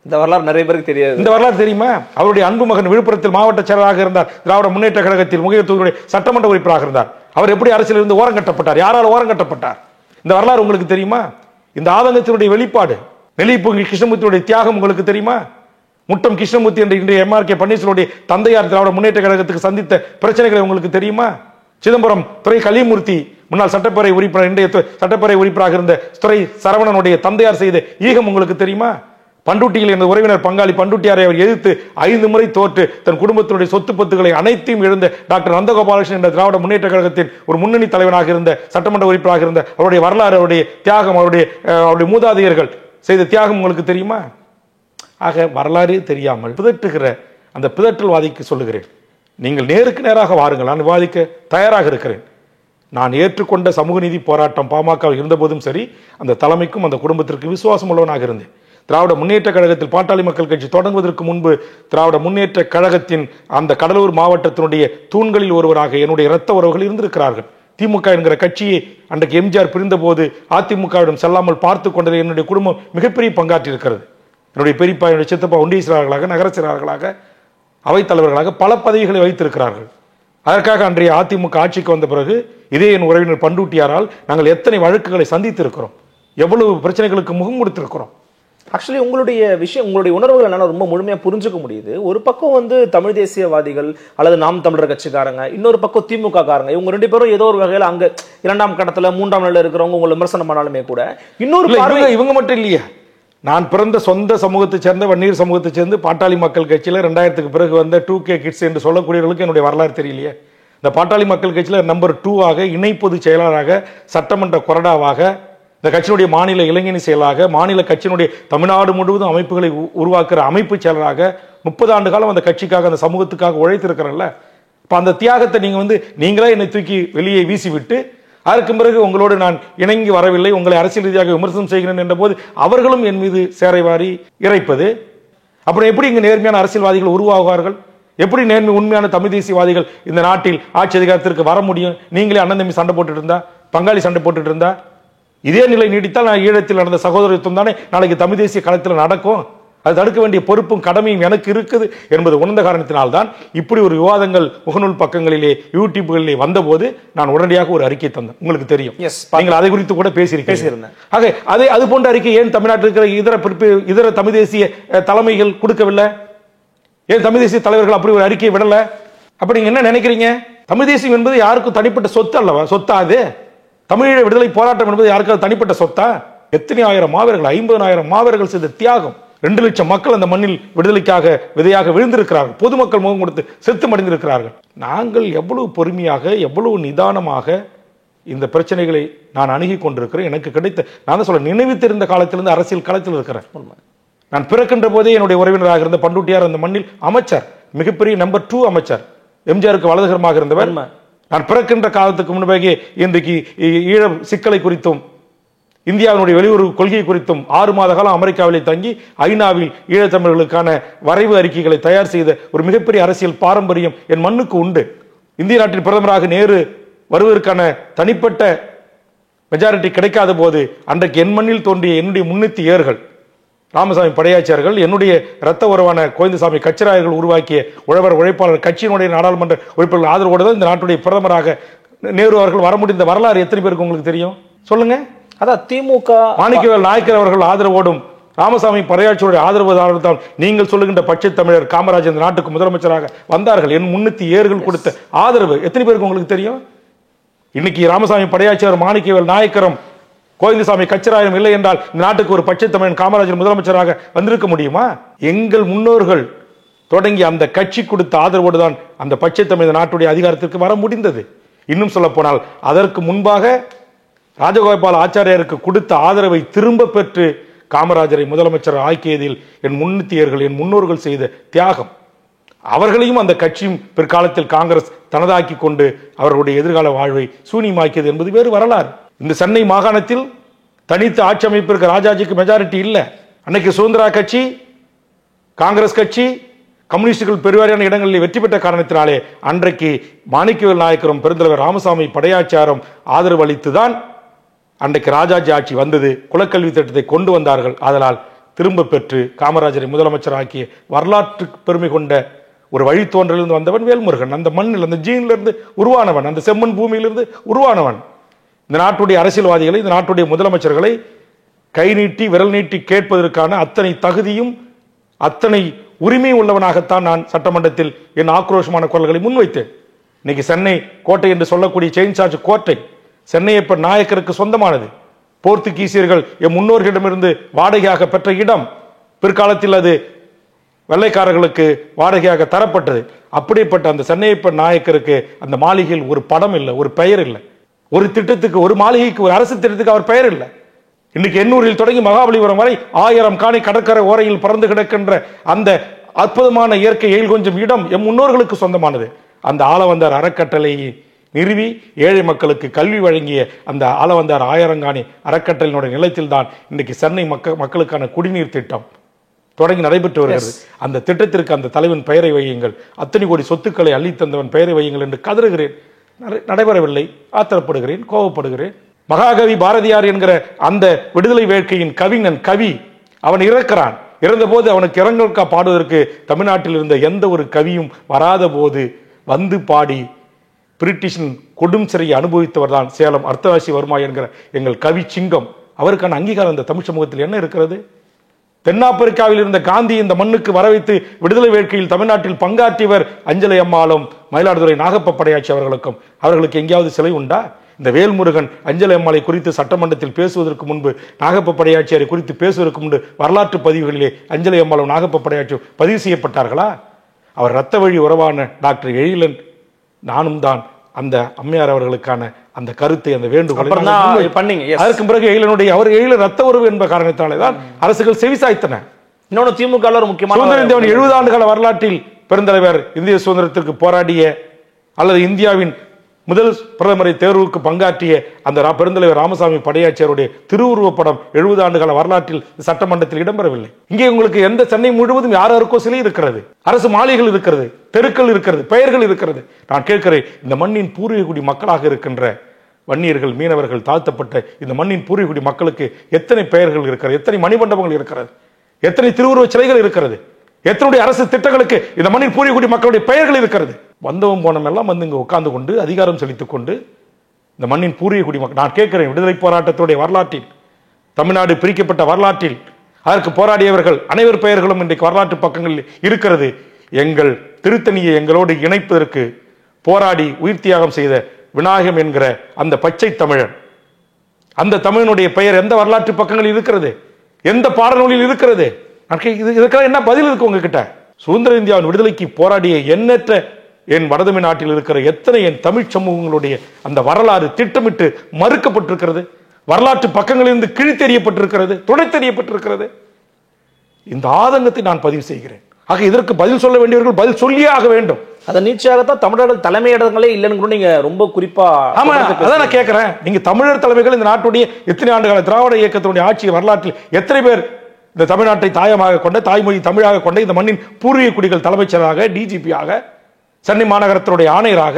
இந்த வரலாறு நிறைய பேருக்கு தெரியாது. இந்த வரலாறு தெரியுமா? அவருடைய அன்பு மகன் விழுப்புரத்தில் மாவட்ட செயலராக இருந்தார், திராவிட முன்னேற்ற கழகத்தில் முகையத்தூருடைய சட்டமன்ற உறுப்பினராக இருந்தார். அவர் எப்படி அரசியல் இருந்து ஓரம் கட்டப்பட்டார், யாரால் ஓரம் கட்டப்பட்டார்? இந்த வரலாறு உங்களுக்கு தெரியுமா? இந்த ஆதங்கத்தினுடைய வெளிப்பாடு நெல்லிப்பூங்கி கிருஷ்ணமூர்த்தியுடைய தியாகம் உங்களுக்கு தெரியுமா? முட்டம் கிருஷ்ணமூர்த்தி என்ற இன்றைய MRK பன்னீர்செல்வருடைய தந்தையார் திராவிட முன்னேற்ற கழகத்துக்கு சந்தித்த பிரச்சனைகளை உங்களுக்கு தெரியுமா? சிதம்பரம் துரை கலிமூர்த்தி முன்னாள் சட்டப்பேரவை உறுப்பினர், இன்றைய சட்டப்பேரவை உறுப்பினராக இருந்த துரை சரவணனுடைய தந்தையார் செய்த ஈகம் உங்களுக்கு தெரியுமா? பண்டுட்டியில் எனது உறவினர் பங்காளி பண்டுட்டியாரை அவர் எதிர்த்து 5 முறை தோற்று தன் குடும்பத்தினுடைய சொத்து பத்துக்களை அனைத்தையும் இழந்த டாக்டர் நந்தகோபாலகிருஷ்ணன் என்ற திராவிட முன்னேற்ற கழகத்தின் ஒரு முன்னணி தலைவனாக இருந்த சட்டமன்ற உறுப்பினராக இருந்த அவருடைய வரலாறு, அவருடைய தியாகம், அவருடைய மூதாதையர்கள் செய்த தியாகம் உங்களுக்கு தெரியுமா? ஆக வரலாறே தெரியாமல் பிதற்றுகிற அந்த பிதற்றல்வாதிக்கு சொல்லுகிறேன், நீங்கள் நேருக்கு நேராக வாருங்கள், நான் விவாதிக்க தயாராக இருக்கிறேன். நான் ஏற்றுக்கொண்ட சமூக நீதி போராட்டம் பாமக இருந்தபோதும் சரி, அந்த தலைமைக்கும் அந்த குடும்பத்திற்கு விசுவாசம் உள்ளவனாக இருந்தேன். திராவிட முன்னேற்ற கழகத்தில் பாட்டாளி மக்கள் கட்சி தொடங்குவதற்கு முன்பு திராவிட முன்னேற்ற கழகத்தின் அந்த கடலூர் மாவட்டத்தினுடைய தூண்களில் ஒருவராக என்னுடைய இரத்த உறவுகள் இருந்திருக்கிறார்கள். திமுக என்கிற கட்சியை அன்றைக்கு எம்ஜிஆர் பிரிந்த போது அதிமுகவிடம் செல்லாமல் பார்த்து கொண்டது என்னுடைய குடும்பம் மிகப்பெரிய பங்காற்றி இருக்கிறது. என்னுடைய பெரியப்பா, என்னுடைய சித்தப்பா ஒன்றியர்களாக, நகர செயலாளர்களாக, அவைத்தலைவர்களாக பல பதவிகளை வைத்திருக்கிறார்கள். அதற்காக அன்றைய அதிமுக ஆட்சிக்கு வந்த பிறகு இதே என் உறவினர் பண்டூட்டியாரால் நாங்கள் எத்தனை வழக்குகளை சந்தித்திருக்கிறோம், எவ்வளவு பிரச்சனைகளுக்கு முகம் கொடுத்திருக்கிறோம். ஆக்சுவலி உங்களுடைய உணர்வுகள் என்னன்னா ரொம்ப முழுமையா புரிஞ்சுக்க முடியுது. ஒரு பக்கம் வந்து தமிழ் தேசியவாதிகள் அல்லது நாம் தமிழர் கட்சிக்காரங்க, இன்னொரு பக்கம் திமுக காரங்க, இவங்க ரெண்டு பேரும் ஏதோ ஒரு வகையில் அங்க 2ஆம் கட்டத்துல 3ஆம் நிலையில இருக்கிறவங்க உங்களை விமர்சனம் பண்ணாலுமே கூட இவங்க மட்டும் இல்லையா, நான் பிறந்த சொந்த சமூகத்தை சேர்ந்த வன்னியர் சமூகத்தை சேர்ந்து பாட்டாளி மக்கள் கட்சியில் 2000க்கு பிறகு வந்த 2K கிட்ஸ் என்று சொல்லக்கூடியவர்களுக்கு என்னுடைய வரலாறு தெரியலையே. இந்த பாட்டாளி மக்கள் கட்சியில் நம்பர் 2 இணை பொதுச் செயலாளராக, சட்டமன்ற கொறடாவாக, இந்த கட்சியினுடைய மாநில இளைஞணி செயலாக, மாநில கட்சியினுடைய தமிழ்நாடு முழுவதும் அமைப்புகளை உருவாக்குற அமைப்பு செயலராக 30 ஆண்டு காலம் அந்த கட்சிக்காக அந்த சமூகத்துக்காக உழைத்திருக்கிறேன்ல. இப்போ அந்த தியாகத்தை நீங்களே என்னை தூக்கி வெளியே வீசிவிட்டு அதற்கு பிறகு உங்களோடு நான் இணங்கி வரவில்லை, உங்களை அரசியல் ரீதியாக விமர்சனம் செய்கிறேன் என்ற போது அவர்களும் என் மீது சேரை வாரி இறைப்பது, அப்புறம் எப்படி இங்கு நேர்மையான அரசியல்வாதிகள் உருவாகுவார்கள்? எப்படி உண்மையான தமிழ் தேசியவாதிகள் இந்த நாட்டில் ஆட்சி அதிகாரத்திற்கு வர முடியும்? நீங்களே அண்ணன் தம்பி சண்டை போட்டுட்டு இருந்தா, பங்காளி சண்டை போட்டுட்டு இருந்தா, இதே நிலை நீடித்தால் நான் ஈழத்தில் நடந்த சகோதரத்துவம் தானே நாளைக்கு தமிழ் தேசிய களத்தில் நடக்கும். அது தடுக்க வேண்டிய பொறுப்பும் கடமையும் எனக்கு இருக்குது என்பது உணர்ந்த காரணத்தினால்தான் இப்படி ஒரு விவாதங்கள் முகநூல் பக்கங்களிலே யூடியூப்களிலே வந்தபோது நான் உடனடியாக ஒரு அறிக்கை தந்தேன். உங்களுக்கு தெரியும், நீங்கள் அதை குறித்து கூட பேசியிருந்தேன். அது போன்ற அறிக்கை ஏன் தமிழ்நாட்டில் இருக்கிற இதர தமிழ் தேசிய தலைமைகள் கொடுக்கவில்லை? ஏன் தமிழ் தேசிய தலைவர்கள் அப்படி ஒரு அறிக்கையை விடல? அப்ப நீங்க என்ன நினைக்கிறீங்க? தமிழ் தேசியம் என்பது யாருக்கும் தனிப்பட்ட சொத்து அல்லவா? சொத்தா அது? தமிழீழ விடுதலை போராட்டம் என்பது யாருக்காவது தனிப்பட்ட சொத்தா? எத்தனை ஆயிரம் மாவீரர்கள், 50,000 மாவீரர்கள் செய்த தியாகம், 2 லட்சம் மக்கள் அந்த மண்ணில் விடுதலைக்காக விதையாக விழுந்திருக்கிறார்கள், பொதுமக்கள் முகம் கொடுத்து செத்து மடிந்திருக்கிறார்கள். நாங்கள் எவ்வளவு பொறுமையாக எவ்வளவு நிதானமாக இந்த பிரச்சனைகளை நான் அணுகி கொண்டிருக்கிறேன். எனக்கு கிடைத்த, நான் சொல்ல, நினைவு தெரிந்த காலத்திலிருந்து அரசியல் களத்தில் இருக்கிறேன். நான் பிறக்கின்ற போதே என்னுடைய உறவினராக இருந்த பண்டூட்டியார் அந்த மண்ணில் அமைச்சர், மிகப்பெரிய நம்பர் 2 அமைச்சர், எம்ஜிஆருக்கு வலதுகரமாக இருந்தவர். நான் பிறக்கின்ற காலத்துக்கு முன்பாக இன்றைக்கு ஈழ சிக்கலை குறித்தும் இந்தியாவினுடைய வெளியுறவு கொள்கை குறித்தும் 6 மாத காலம் அமெரிக்காவிலே தங்கி ஐநாவில் ஈழத்தமிழர்களுக்கான வரைவு அறிக்கைகளை தயார் செய்த ஒரு மிகப்பெரிய அரசியல் பாரம்பரியம் என் மண்ணுக்கு உண்டு. இந்திய நாட்டின் பிரதமராக நேரு வருவதற்கான தனிப்பட்ட மெஜாரிட்டி கிடைக்காத போது அன்றைக்கு என் மண்ணில் தோன்றிய என்னுடைய முன்னித்தி ஏர்கள் ராமசாமி படையாச்சியார்கள், என்னுடைய இரத்த உறவான கோவிந்தசாமி கச்சிராயர்கள் உருவாக்கிய உழவர் உழைப்பாளர் கட்சியினுடைய நாடாளுமன்ற உறுப்பினர்கள் ஆதரவோடு தான் இந்த நாட்டுடைய பிரதமராக நேரு அவர்கள் வர முடிந்த வரலாறு எத்தனை பேருக்கு உங்களுக்கு தெரியும்? சொல்லுங்க. அதான் திமுக மாணிக்கவேல் நாயக்கர் அவர்கள் ஆதரவோடும் ராமசாமி படையாட்சியுடைய ஆதரவு நீங்கள் சொல்லுகின்ற பச்சை தமிழர் காமராஜ் இந்த நாட்டுக்கு முதலமைச்சராக வந்தார்கள். என் முன்னித்தி ஏர்கள் கொடுத்த ஆதரவு எத்தனை பேருக்கு உங்களுக்கு தெரியும்? இன்னைக்கு ராமசாமி படையாச்சியார், மாணிக்கவேல் நாயக்கரும், கோவிந்தசாமி கச்சிராயம் இல்லை என்றால் இந்த நாட்டுக்கு ஒரு பச்சை தமிழன் காமராஜர் முதலமைச்சராக வந்திருக்க முடியுமா? எங்கள் முன்னோர்கள் தொடங்கி அந்த கட்சி கொடுத்த ஆதரவோடு தான் அந்த பச்சை தமிழ் நாட்டுடைய அதிகாரத்திற்கு வர முடிந்தது. இன்னும் சொல்ல போனால் அதற்கு முன்பாக ராஜகோபால் ஆச்சாரியாருக்கு கொடுத்த ஆதரவை திரும்ப பெற்று காமராஜரை முதலமைச்சர் ஆக்கியதில் என் முன்னித்தியர்கள், என் முன்னோர்கள் செய்த தியாகம், அவர்களையும் அந்த கட்சியும் பிற்காலத்தில் காங்கிரஸ் தனதாக்கி கொண்டு அவர்களுடைய எதிர்கால வாழ்வை சூனியமாக்கியது என்பது வேறு வரலாறு. இந்த சென்னை மாகாணத்தில் தனித்து ஆட்சி அமைப்பிற்கு ராஜாஜிக்கு மெஜாரிட்டி இல்லை. அன்னைக்கு சுதந்திரா கட்சி, காங்கிரஸ் கட்சி, கம்யூனிஸ்டுகள் பெருவாரியான இடங்களில் வெற்றி பெற்ற காரணத்தினாலே அன்றைக்கு மாணிக்கவேல் நாயக்கரும் பெருந்தலைவர் ராமசாமி படையாச்சியாரும் ஆதரவு அளித்துதான் அன்றைக்கு ராஜாஜி ஆட்சி வந்தது. குலக்கல்வி திட்டத்தை கொண்டு வந்தார்கள். அதனால் திரும்ப பெற்று காமராஜரை முதலமைச்சர் ஆக்கிய வரலாற்று பெருமை கொண்ட ஒரு வழித்தோன்றலிருந்து வந்தவன் வேல்முருகன். அந்த மண்ணில், அந்த ஜீனிலிருந்து உருவானவன், அந்த செம்மண் பூமியிலிருந்து உருவானவன். இந்த நாட்டுடைய அரசியல்வாதிகளை, இந்த நாட்டுடைய முதலமைச்சர்களை கை நீட்டி விரல் நீட்டி கேட்பதற்கான அத்தனை தகுதியும் அத்தனை உரிமை உள்ளவனாகத்தான் நான் சட்டமன்றத்தில் என் ஆக்ரோஷமான குரல்களை முன்வைத்தேன். இன்னைக்கு சென்னை கோட்டை என்று சொல்லக்கூடிய செயின் சார்ஜ் கோட்டை சென்னையப்ப நாயக்கருக்கு சொந்தமானது. போர்த்துகீசியர்கள் என் முன்னோர்களிடமிருந்து வாடகையாக பெற்ற இடம். பிற்காலத்தில் அது வெள்ளைக்காரர்களுக்கு வாடகையாக தரப்பட்டது. அப்படிப்பட்ட அந்த சென்னையப்ப நாயக்கருக்கு அந்த மாளிகையில் ஒரு படம் இல்லை, ஒரு பெயர் இல்லை. ஒரு திட்டத்துக்கு, ஒரு மாளிகைக்கு, ஒரு அரசு திட்டத்துக்கு அவர் பெயர் இல்லை. இன்னைக்கு எண்ணூரில் தொடங்கி மகாபலிபுரம் வரை 1000 காணி கடற்கரை ஓரையில் பறந்து கிடக்கின்ற அந்த அற்புதமான இயற்கை எயில் கொஞ்சம் இடம் எம் முன்னோர்களுக்கு சொந்தமானது. அந்த ஆளவந்தார் அறக்கட்டளையை நிறுவி ஏழை மக்களுக்கு கல்வி வழங்கிய அந்த ஆளவந்தார் 1000 காணி அறக்கட்டளையினுடைய நிலத்தில் தான் இன்னைக்கு சென்னை மக்களுக்கான குடிநீர் திட்டம் தொடங்கி நடைபெற்று வருகிறது. அந்த திட்டத்திற்கு அந்த தலைவன் பெயரை வையுங்கள், அத்தனை கோடி சொத்துக்களை அள்ளித்தந்தவன் பெயரை வையுங்கள் என்று கதறுகிறேன். நடைபெறவில்லை. ஆத்திரப்படுகிறேன், கோபப்படுகிறேன். மகாகவி பாரதியார் என்கிற அந்த விடுதலை வேட்கையின் கவிஞன், கவி, அவன் இறக்கிறான். இறந்தபோது அவனுக்கு இரங்கல்கா பாடுவதற்கு தமிழ்நாட்டில் இருந்த எந்த ஒரு கவியும் வராத போது வந்து பாடி பிரிட்டிஷின் கொடும் சிறையை அனுபவித்தவர் தான் சேலம் அர்த்தராசி வர்மா என்கிற எங்கள் கவி சிங்கம். அவருக்கான அங்கீகாரம் இந்த தமிழ் சமூகத்தில் என்ன இருக்கிறது? தென்னாப்பிரிக்காவில் இருந்த காந்தி இந்த மண்ணுக்கு வரவைத்து விடுதலை வேட்கையில் தமிழ்நாட்டில் பங்காற்றியவர் அஞ்சலை அம்மாளும் மயிலாடுதுறை நாகப்ப படையாச்சி அவர்களுக்கும். அவர்களுக்கு எங்கேயாவது சிலை உண்டா? இந்த வேல்முருகன் அஞ்சலை அம்மாளை குறித்து சட்டமன்றத்தில் பேசுவதற்கு முன்பு, நாகப்ப படையாச்சியாரை குறித்து பேசுவதற்கு முன்பு வரலாற்று பதிவுகளிலே அஞ்சலை அம்மாளும் நாகப்ப படையாச்சியும் பதிவு செய்யப்பட்டார்களா? அவர் இரத்த வழி உறவான டாக்டர் எழிலன் நானும் தான் அந்த அம்மையார் அவர்களுக்கான அந்த கருத்தை, அந்த வேண்டுகோளை பண்ணீங்க. அதற்கு பிறகு எழிலன் ரத்த உறவு என்ப காரணத்தினாலே தான் அரசுகள் செவிசாய்த்தன. இன்னொன்று திமுக ஒரு முக்கியமான சுதந்திர இந்தியாவின் 70 ஆண்டுகால வரலாற்றில் பெருந்தலைவர் இந்திய சுதந்திரத்திற்கு போராடிய அல்லது இந்தியாவின் முதல் பிரதமரை தேர்வுக்கு பங்காற்றிய அந்த பெருந்தலைவர் ராமசாமி படையாச்சியருடைய திருவுருவப் படம் 70 ஆண்டுகால வரலாற்றில் சட்டமன்றத்தில் இடம்பெறவில்லை. இங்கே உங்களுக்கு எந்த சென்னை முழுவதும் யாருக்கோ சிலை இருக்கிறது, அரசு மாளிகைகள் இருக்கிறது, தெருக்கள் இருக்கிறது, பெயர்கள் இருக்கிறது. நான் கேட்கிறேன், இந்த மண்ணின் பூர்வீகுடி மக்களாக இருக்கின்ற வன்னியர்கள், மீனவர்கள், தாழ்த்தப்பட்ட இந்த மண்ணின் பூர்வீகுடி மக்களுக்கு எத்தனை பெயர்கள் இருக்கிறது, எத்தனை மணிமண்டபங்கள் இருக்கிறது, எத்தனை திருவுருவச் சிலைகள் இருக்கிறது, எத்தனை அரசு திட்டங்களுக்கு இந்த மண்ணின் பூர்வீகுடி மக்களுடைய பெயர்கள் இருக்கிறது. வந்தவன் போனவன் எல்லாம் வந்து இங்க உட்கார்ந்து கொண்டு அதிகாரம் செலுத்திக் கொண்டு இந்த மண்ணின் பூர்வீகுடி மக்கள், நான் கேட்கிறேன், விடுதலை போராட்டத்துடைய வரலாற்றில், தமிழ்நாடு பிரிக்கப்பட்ட வரலாற்றில் அதற்கு போராடியவர்கள் அனைவர் பெயர்களும் இன்றைக்கு வரலாற்று பக்கங்களில் இருக்கிறது. எங்கள் திருத்தணியை எங்களோடு இணைப்பதற்கு போராடி உயிர் தியாகம் செய்த விநாயகம் என்கிற அந்த பச்சை தமிழன், அந்த தமிழனுடைய பெயர் எந்த வரலாற்று பக்கங்களில் இருக்கிறது, எந்த பாடநூலில் இருக்கிறது? இதுக்கெல்லாம் என்ன பதில் இருக்கு உங்ககிட்ட? சுதந்திர இந்தியாவின் விடுதலைக்கு போராடிய எண்ணற்ற என் வடதமிழ் நாட்டில் இருக்கிற எத்தனை என் தமிழ் சமூகங்களுடைய அந்த வரலாறு திட்டமிட்டு மறுக்கப்பட்டிருக்கிறது, வரலாற்று பக்கங்களிலிருந்து கிழித்தெறியப்பட்டிருக்கிறது, துடைத்தெறியப்பட்டிருக்கிறது. இந்த ஆதங்கத்தை நான் பதிவு செய்கிறேன். ஆக இதற்கு பதில் சொல்ல வேண்டியவர்கள் பதில் சொல்லியே ஆக வேண்டும். அதை நீட்சியாகத்தான் தமிழர்கள் தலைமையிடங்களே இல்லைன்னு நீங்க ரொம்ப குறிப்பா. ஆமா, அதான் நான் கேட்கிறேன். நீங்க தமிழர் தலைமைகள் இந்த நாட்டுடைய எத்தனை ஆண்டுகால திராவிட இயக்கத்தினுடைய ஆட்சி வரலாற்றில் எத்தனை பேர் இந்த தமிழ்நாட்டை தாயமாக கொண்ட, தாய்மொழி தமிழாக கொண்ட இந்த மண்ணின் பூர்வீக குடிகள் தலைமைச் செயலராக, டிஜிபியாக, சென்னை மாநகரத்தினுடைய ஆணையராக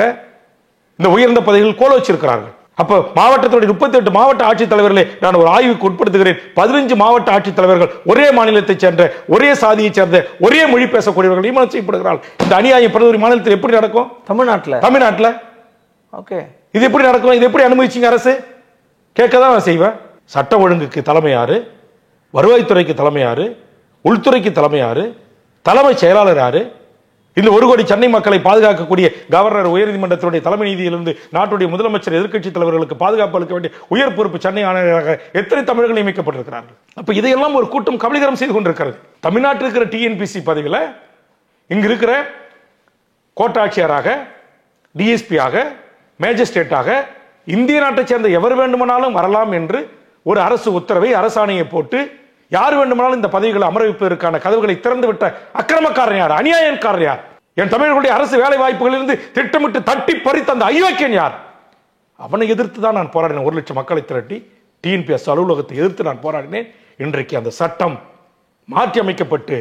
இந்த உயர்ந்த பதவிகள் கோல வச்சிருக்கிறார்கள். அப்ப மாவட்டத்தினுடைய 38 மாவட்ட ஆட்சித்தலைவர்களே நான் ஒரு ஆய்வுக்கு உட்படுத்துகிறேன். 15 மாவட்ட ஆட்சித்தலைவர்கள் ஒரே மாநிலத்தைச் சேர்ந்த, ஒரே சாதியைச் சேர்ந்த, ஒரே மொழி பேசக்கூடியவர்கள் நியமனம் செய்யப்படுகிறார்கள். இந்த அநியாயம் பிறகு மாநிலத்தில் எப்படி நடக்கும்? தமிழ்நாட்டில் ஓகே, இது எப்படி நடக்கும்? இது எப்படி அனுமதிச்சீங்க அரசு? கேட்கதான் நான் செய்வேன். சட்ட ஒழுங்குக்கு தலைமை யாரு? வருவாய்த்துறைக்கு தலைமை யாரு? உள்துறைக்கு தலைமை யாரு? தலைமை செயலாளர் யாரு? இந்த 1 கோடி சென்னை மக்களை பாதுகாக்கக்கூடிய கவர்னர், உயர்நீதிமன்றத்தினுடைய தலைமை நீதியிலிருந்து நாட்டுடைய முதலமைச்சர், எதிர்க்கட்சி தலைவர்களுக்கு பாதுகாப்பு அளிக்க வேண்டிய உயர் பொறுப்பு சென்னை ஆணையராக எத்தனை தமிழர்கள் நியமிக்கப்பட்டிருக்கிறார்கள்? அப்ப இதையெல்லாம் ஒரு கூட்டம் கபலீகரம் செய்து கொண்டிருக்கிறது. தமிழ்நாட்டில் இருக்கிற டிஎன்பிசி பதவியில் இங்க இருக்கிற கோட்டாட்சியராக, டிஎஸ்பியாக, மேஜிஸ்ட்ரேட்டாக இந்திய நாட்டை சேர்ந்த எவர் வேண்டுமானாலும் வரலாம் என்று ஒரு அரசு உத்தரவை, அரசாணையை போட்டு யார் வேண்டுமானாலும் இந்த பதவிகளை அமர வைப்பதற்கான கதவுகளை திறந்து விட்ட அக்கிரமக்காரன் யார்? அநியாயக்காரர் யார்? என் தமிழர்களுடைய அரசு வேலை வாய்ப்புகளிலிருந்து திட்டமிட்டு தட்டி பறித்த அந்த அயோக்கியன் யார்? அவனை எதிர்த்து தான் நான் போராடினேன். 1 லட்சம் மக்களை திரட்டி டிஎன்பிஎஸ் அலுவலகத்தை எதிர்த்து நான் போராடினேன். இன்றைக்கு அந்த சட்டம் மாற்றி அமைக்கப்பட்டு